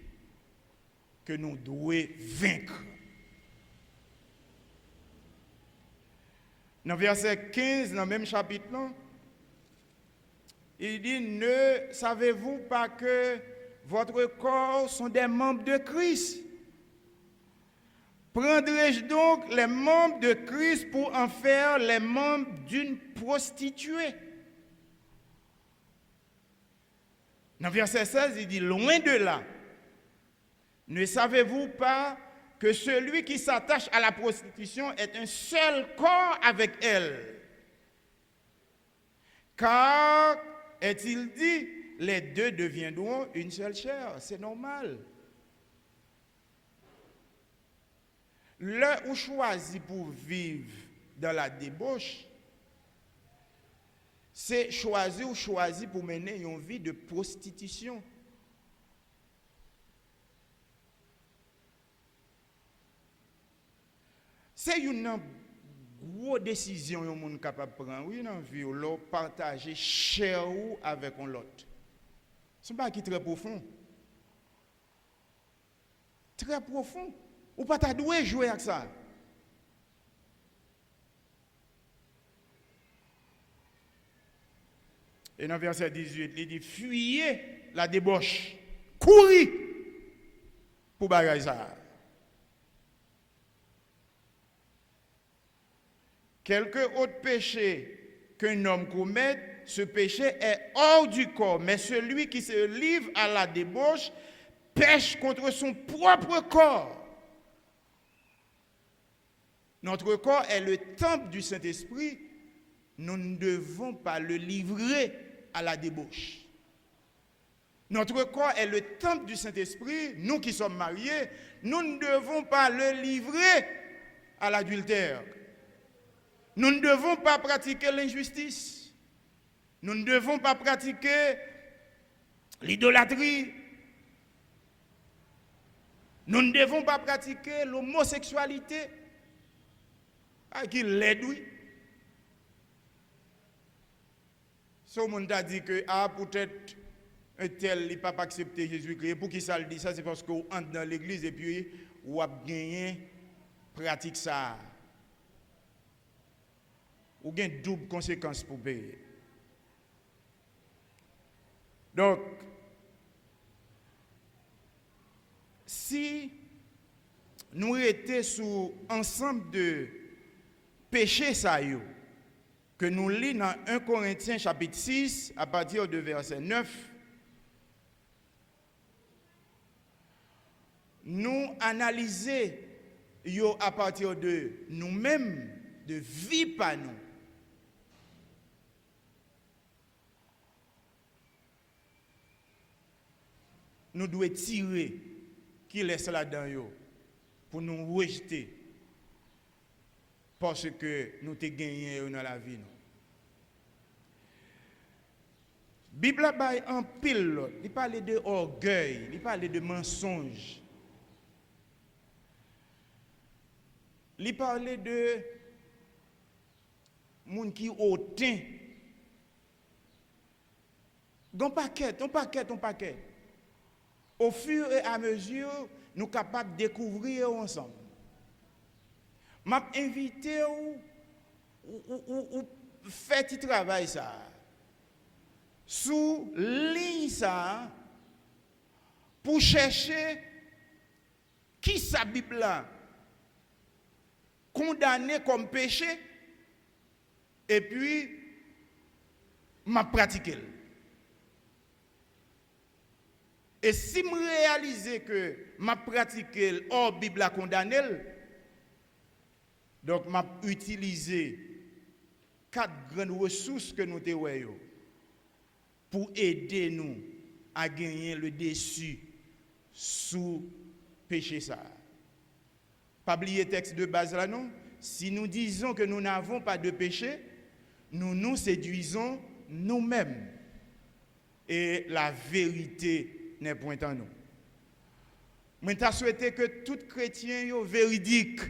que nous devons vaincre? Dans verset 15, dans le même chapitre, il dit, ne savez-vous pas que votre corps sont des membres de Christ? Prendrai-je donc les membres de Christ pour en faire les membres d'une prostituée? Dans verset 16, il dit, loin de là, ne savez-vous pas que celui qui s'attache à la prostitution est un seul corps avec elle? Car, est-il dit, les deux deviendront une seule chair. C'est normal. L'un où choisi pour vivre dans la débauche, c'est choisi pour mener une vie de prostitution. C'est une grosse décision que monde capable de prendre, oui, dans la vie, de partager cher avec l'autre. Ce n'est pas qui est très profond. Très profond. Ou pas ta doué jouer avec ça. Et dans verset 18, il dit, fuyez la débauche. Courez pour bagager ça. Quelque autre péché qu'un homme commette, ce péché est hors du corps. Mais celui qui se livre à la débauche pêche contre son propre corps. Notre corps est le temple du Saint-Esprit. Nous ne devons pas le livrer à la débauche. Notre corps est le temple du Saint-Esprit. Nous qui sommes mariés, nous ne devons pas le livrer à l'adultère. Nous ne devons pas pratiquer l'injustice. Nous ne devons pas pratiquer l'idolâtrie. Nous ne devons pas pratiquer l'homosexualité. Ah, qui l'aide, oui. Ce monde a dit que, peut-être, un tel n'a pas accepté Jésus-Christ. Pour qui ça le dit ça, c'est parce qu'on entre dans l'église et puis, on a gagné, pratique ça. Ou bien double conséquence pour payer. Donc, si nous étions sous ensemble de péchés ça que nous lisons dans 1 Corinthiens chapitre 6 à partir de verset 9, nous analyser à partir de nous-mêmes, de vie par nous. Nous devons tirer qui laisse là-dedans pour nous rejeter parce que nous avons gagné dans la vie. La Bible a un pile, il parle de orgueil, il parle de mensonge. Il parle de gens qui hautain. Un paquet. Au fur et à mesure, nous sommes capables de découvrir ensemble. m'a invité ou fait ce travail ça. Sous ligne ça pour chercher qui sa Bible là condamné comme péché et puis m'a pratiqué. Et si je réalise que m'a pratiqué hors Bible a condamné, donc m'a utilisé 4 grandes ressources que nous avons pour aider nous à gagner le dessus sous péché ça. Pas oublier texte de base là non. Si nous disons que nous n'avons pas de péché, nous nous séduisons nous-mêmes. Et la vérité n'est point en nous. Mais tu as souhaité que tout chrétien soit véridique.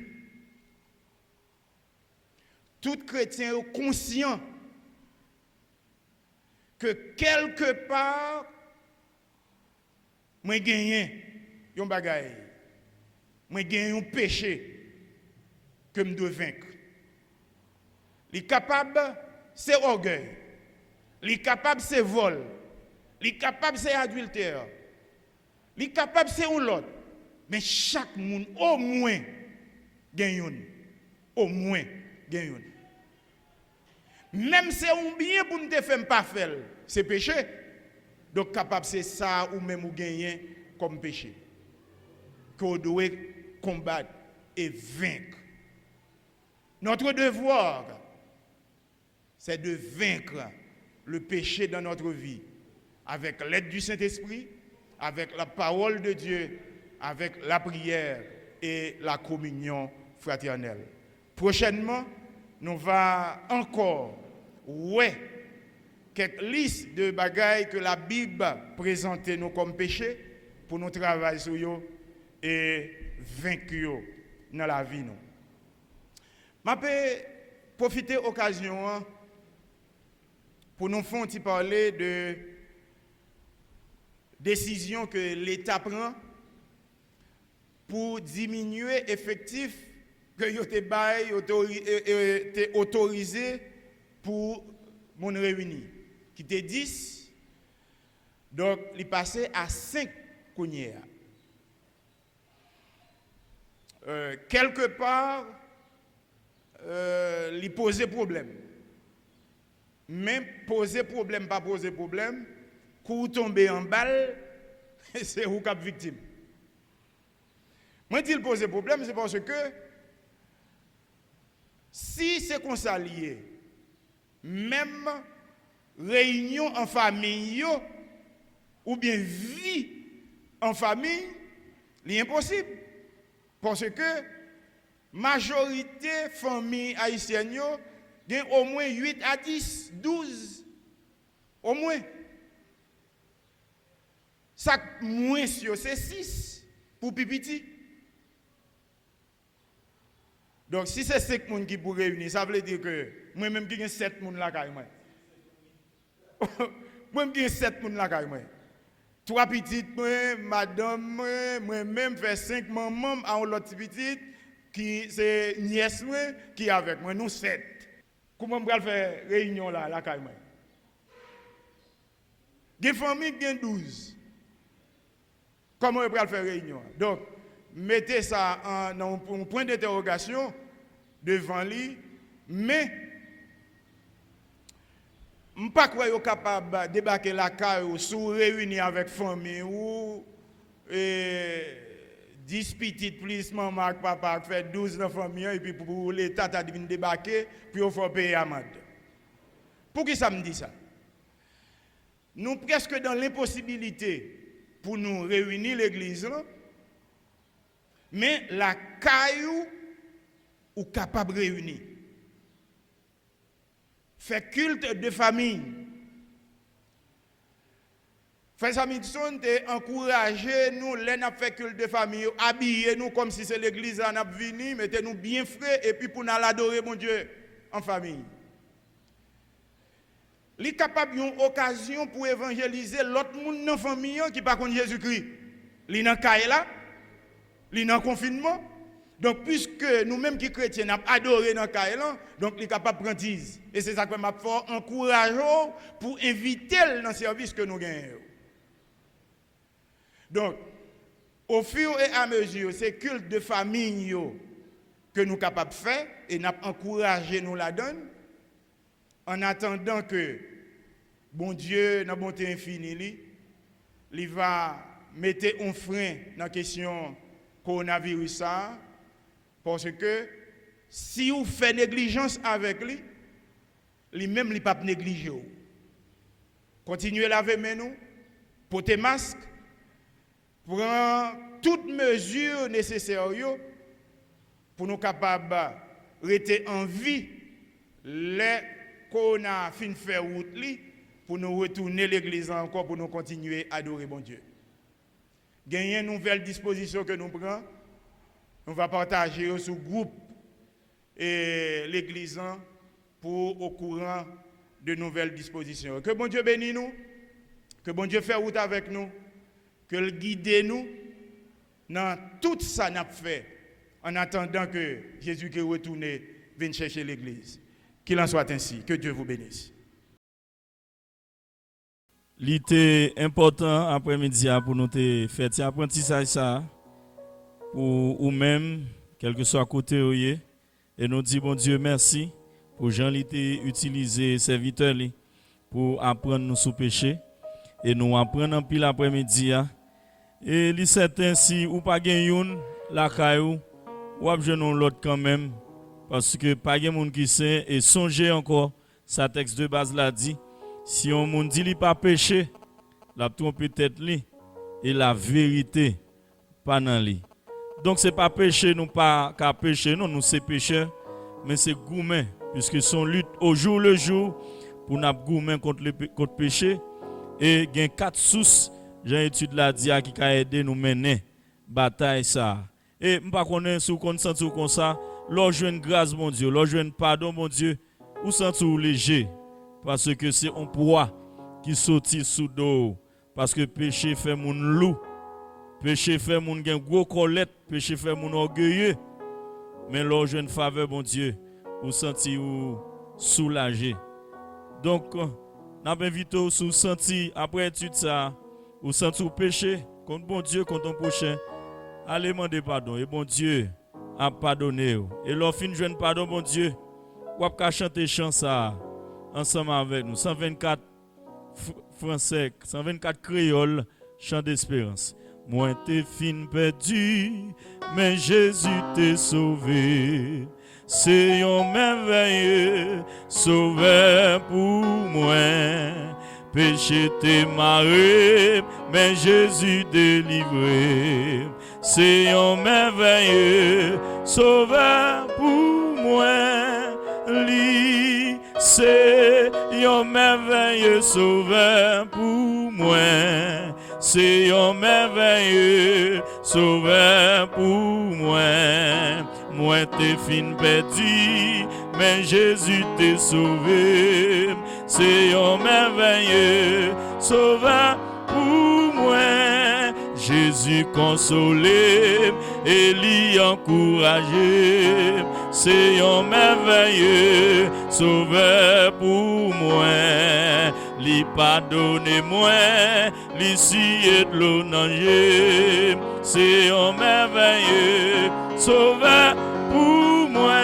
Tout chrétien soit conscient que quelque part, moi gagné un bagaille. Moi gagné un péché que je dois vaincre. Les capable c'est orgueil. Les capable c'est vol. Les capable c'est adultère. Les capable c'est un l'autre. Mais chaque monde au moins gagne. Au moins gagne. Même si on bien pour ne te faire pas faire, c'est péché. Donc capable c'est ça ou même ou gagner comme péché. Qu'on doit combattre et vaincre. Notre devoir, c'est de vaincre le péché dans notre vie avec l'aide du Saint-Esprit, avec la parole de Dieu, avec la prière et la communion fraternelle. Prochainement, nous allons encore quelques listes de bagailles que la Bible présente nous comme péché pour nous travailler sur eux et vaincre dans la vie. Je peux profiter de l'occasion pour nous faire parler de décision que l'État prend pour diminuer l'effectif que vous autorisé pour mon réuni, qui était 10, donc il est passé à 5 counières. Quelque part, il posait problème. Même poser problème, pas poser problème, quand vous tombez en balle, c'est vous qui êtes victime. Moi, je dis poser problème, c'est parce que si c'est comme ça lié, même réunion en famille ou bien vie en famille, c'est impossible. Parce que majorité famille haïtienne a au moins 8 à 10, 12, au moins. Ça moins c'est 6 pour pipiti. Donc si c'est 5 personnes qui pour réunir, ça veut dire que moi-même qui ai 7 personnes là carrément. Moi-même qui ai 7 personnes là carrément. 3 petites, madame, moi-même fait 5 mamans à l'autre petite qui c'est nièce qui est avec moi, nous 7. Comment on va faire réunion là carrément? Des familles qui ont 12. Comment on va faire réunion? Donc, mettez ça en point d'interrogation devant lui, mais je ne suis pas capable de débarquer la caille sous réunir avec famille ou 10 petites plus maman papa fait 12 dans la famille et puis pour l'État de débarquer puis il faut payer amende. Pour qui ça me dit ça? Nous presque dans l'impossibilité pour nous réunir l'église, mais la caillou ou capable de réunir. Fait culte de famille. Frère Samidson t'a encouragé nous, les n'a fait culte de famille, habillez nous comme si c'est l'église en a venu, mettez-nous bien frais et puis pour nous adorer mon Dieu en famille. Il est capable d'une occasion pour évangéliser l'autre monde dans la famille qui ne connaît pas Jésus-Christ. Il est dans le cas là, il est dans le confinement. Donc, puisque nous-mêmes qui chrétiens, nous avons adoré dans le cas, donc il est capable de prendre. Et c'est ça que m'a fait encourager pour inviter dans le service que nous gagnons. Donc, au fur et à mesure, ces cultes de famille que nous sommes capables de faire, et nous avons encouragé nous la donne, en attendant que bon Dieu, dans la bonté infinie, il va mettre un frein dans la question coronavirus. Parce que si vous faites négligence avec lui, lui-même, il ne peut pas négliger. Continuez à laver les mains, porter masque, prendre toutes mesures nécessaires pour nous capables de rester en vie les qu'on a fin faire route pour nous retourner l'église encore pour nous continuer à adorer bon Dieu. Gagner une nouvelle disposition que nous prenons, on va partager sur le groupe et l'église pour au courant de nouvelles dispositions. Que bon Dieu bénisse nous, que bon Dieu fait route avec nous, que le guide nous dans tout ça n'a fait en attendant que Jésus qui retourne vienne chercher l'église. Qu'il en soit ainsi, que Dieu vous bénisse. Il était important après-midi pour nous faire cet apprentissage ça pour nous-mêmes, quel que soit côté et nous dit bon Dieu merci pour Jean l'été utiliser serviteur pour apprendre nous sous péché et nous apprendre en pile après-midi et il certain si ou pas gagner la caillou ou abjenon l'autre quand même parce que pas de monde qui sait et songez encore sa texte de base l'a dit si on monde dit il pas péché la trompe tête li et la vérité pas dans lui. Donc c'est pas péché nous pas qu'à pécher non nous c'est pécheur mais c'est gourmet puisque son lutte au jour le jour pour n'a gourmet contre le péché et gain 4 sources j'ai étude la dia qui a aidé nous mener bataille ça et m'pas connait sous consenti comme ça l'on joine grâce mon Dieu l'on joine pardon mon Dieu ou senti léger parce que c'est un poids qui sorti sous dos parce que péché fait moun loup péché fait moun gen gros colette péché fait moun orgueilleux mais l'on joine faveur mon Dieu ou senti ou soulagé donc n'a invité ou sous senti après étude ça ou senti ou péché contre bon Dieu contre ton prochain allez demander pardon et bon Dieu a pardonné et l'on fin joindre pardon bon Dieu ou a chanter chant ça ensemble avec nous 124 français 124 créoles chant d'espérance. Moi t'es fin perdu mais Jésus t'est sauvé. C'est un merveilleux sauveur pour moi. Péché t'est marré, mais Jésus délivré. C'est un merveilleux sauveur pour moi. Lui, c'est un merveilleux sauveur pour moi. C'est un merveilleux sauveur pour moi. Moi t'es fin perdu, mais Jésus t'est sauvé. C'est un merveilleux sauveur pour moi. Jésus consolé et l'y encouragé. C'est un merveilleux sauveur pour moi. L'y pardonne moi, l'y sied de l'eau nager. C'est un merveilleux sauveur pour moi.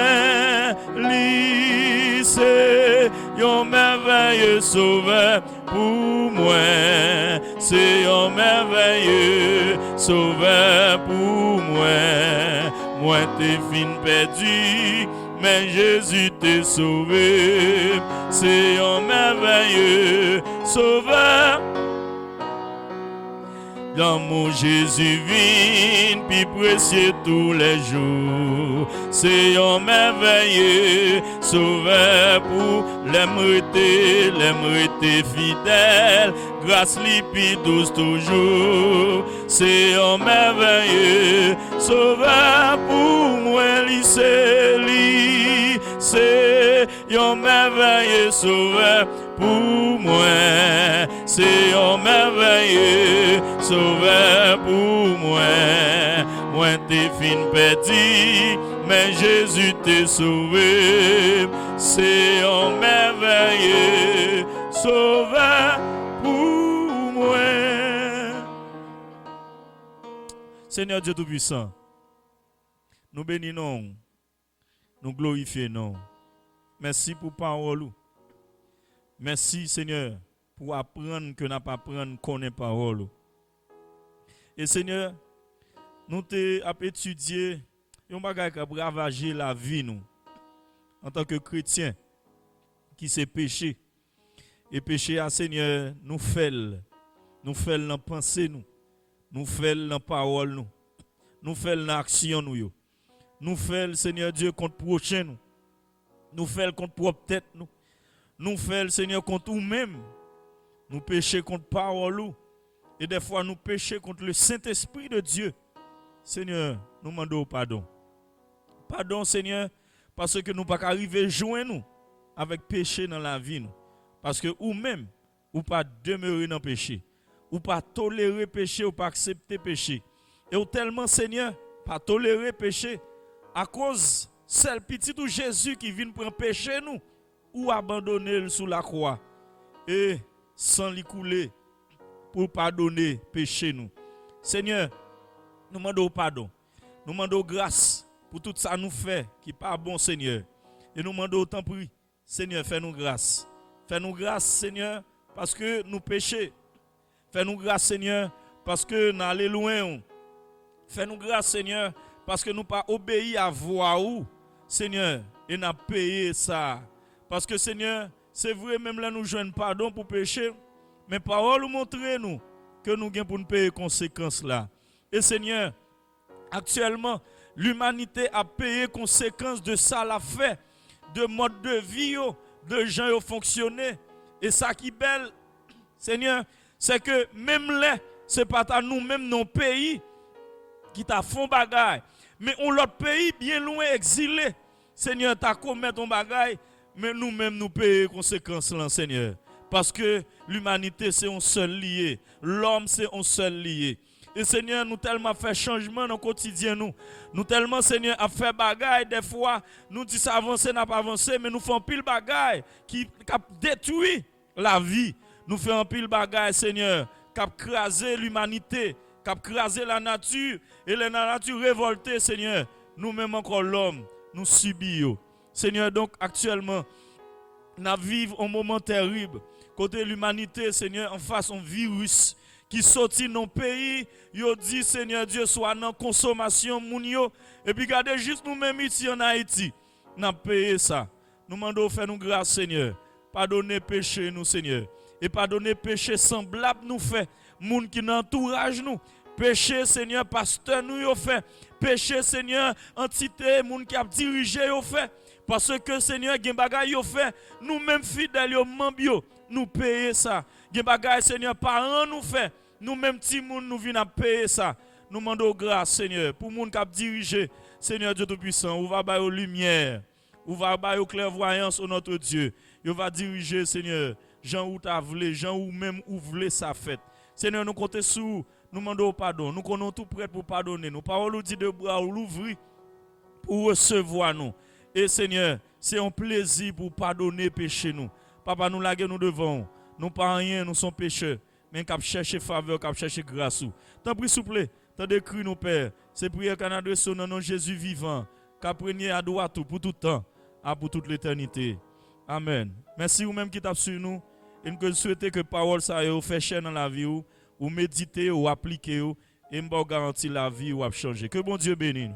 L'y c'est un merveilleux sauveur pour moi. C'est un merveilleux sauveur pour moi. Moi t'es fin perdu, mais Jésus t'est sauvé. C'est un merveilleux sauveur. Dans mon Jésus vient, puis précieux tous les jours. C'est un merveilleux sauveur pour l'aimer fidèle. Grâce li douce toujours. C'est un merveilleux sauveur pour moi. C'est un merveilleux sauveur pour moi. C'est un merveilleux sauveur pour moi. Moi moi t'es fin perdu, mais Jésus t'est sauvé. C'est un merveilleux sauveur pour moi. Seigneur Dieu Tout-Puissant, nous bénissons, nous glorifions. Merci pour parole. Merci Seigneur pour apprendre que n'a pas apprendre connaître parole. Et Seigneur, nous t'avons étudié un bagage qui a ravagé la vie nous en tant que chrétiens qui c'est péché. Et péché à Seigneur nous fait dans pensée nous fait dans parole nous fait dans action nous fait Seigneur Dieu contre prochain nous fait contre propre tête nous fait Seigneur contre nous-mêmes. Nous péchons contre parole et des fois nous péchons contre le Saint-Esprit de Dieu. Seigneur, nous demandons pardon. Pardon Seigneur parce que nous ne pouvons pas arriver à joindre nous avec péché dans la vie parce que ou même ou pas demeurer dans le péché, ou pas tolérer péché, ou pas accepter péché. Et ou tellement Seigneur pas tolérer péché à cause celle petite ou Jésus qui vient prendre péché nous ou abandonner sous la croix et sans lui couler pour pardonner péché nous. Seigneur, nous demandons pardon. Nous demandons grâce pour tout ça nous fait qui pas bon Seigneur. Et nous demandons autant prix. Seigneur, fais-nous grâce. Fais-nous grâce Seigneur parce que nous péchons. Fais-nous grâce Seigneur parce que nous allons loin. Fais-nous grâce Seigneur parce que nous pas obéi à voix ou Seigneur et nous payé ça. Parce que Seigneur, c'est vrai même là nous joignons pardon pour pécher, mais parole nous montre nous que nous avons pour nous payer les conséquences là. Et Seigneur, actuellement, l'humanité a payé les conséquences de ça l'a fait, de mode de vie, de gens qui fonctionné. Et ça qui est belle, Seigneur, c'est que même là, ce n'est pas à nous-mêmes, nos pays, qui t'a fait bagaille. Mais on l'autre pays bien loin exilé. Seigneur, t'as commis ton bagaille, mais nous-mêmes nous payons les conséquences là, Seigneur. Parce que l'humanité c'est un seul lié. L'homme c'est un seul lié. Et Seigneur, nous tellement fait changement dans le quotidien nous tellement Seigneur a fait bagaille des fois, nous dit ça avancer n'a pas avancé, mais nous faisons pile bagaille qui détruit la vie. Nous faisons pile bagaille Seigneur, qui a crasé l'humanité, qui a crasé la nature et la nature révoltée Seigneur. Nous-mêmes encore l'homme, nous subissons. Seigneur, donc actuellement, nous vivons un moment terrible. Côté l'humanité, Seigneur, en face un virus qui sortit dans le pays, yo dit Seigneur Dieu soit dans consommation mounio et puis regardez juste nous-mêmes ici en Haïti, n'a payé ça. Nous demandons faire nous grâce Seigneur, pardonner péché nous Seigneur et pardonner péché semblable nous fait, moun qui n'entourage nous, péché Seigneur pasteur nous yo fait, péché Seigneur entité moun qui a dirigé yo fait parce que Seigneur gen bagay yo fait, nous-mêmes fidèles yo mambio nous payer ça. Gen bagay Seigneur parents nous fait, nous-mêmes ti moun nous vinn payer ça. Nous demandons grâce Seigneur pour moun qui a dirigé Seigneur Dieu Tout-Puissant, ou va ba lumière, ou va ba clairvoyance au notre Dieu. Il va diriger Seigneur, Jean ou ta vle, Jean ou même ou vle sa fête. Seigneur nous comptons sur nous demandons pardon, nous connaissons tout prêt pour pardonner. Nous parole nous dit de bras ou l'ouvrir pour recevoir nous. Et Seigneur, c'est un plaisir pour pardonner péché nous. Papa, nous laguer nous devant. Nous pas rien, nous sommes pécheurs. Mais nous chercher faveur, nous chercher grâce. T'en prie, s'il vous plaît, t'en décrit nous, Père. C'est prière qu'on adresse au nom de Jésus vivant. Qu'a preniez à droite pour tout temps, pour toute l'éternité. Amen. Merci vous-même qui tape sur nous. Et nous souhaitons que parole ça vous fait chair dans la vie, ou méditer, ou appliquer, et nous garantir la vie ou à changer. Que bon Dieu bénisse.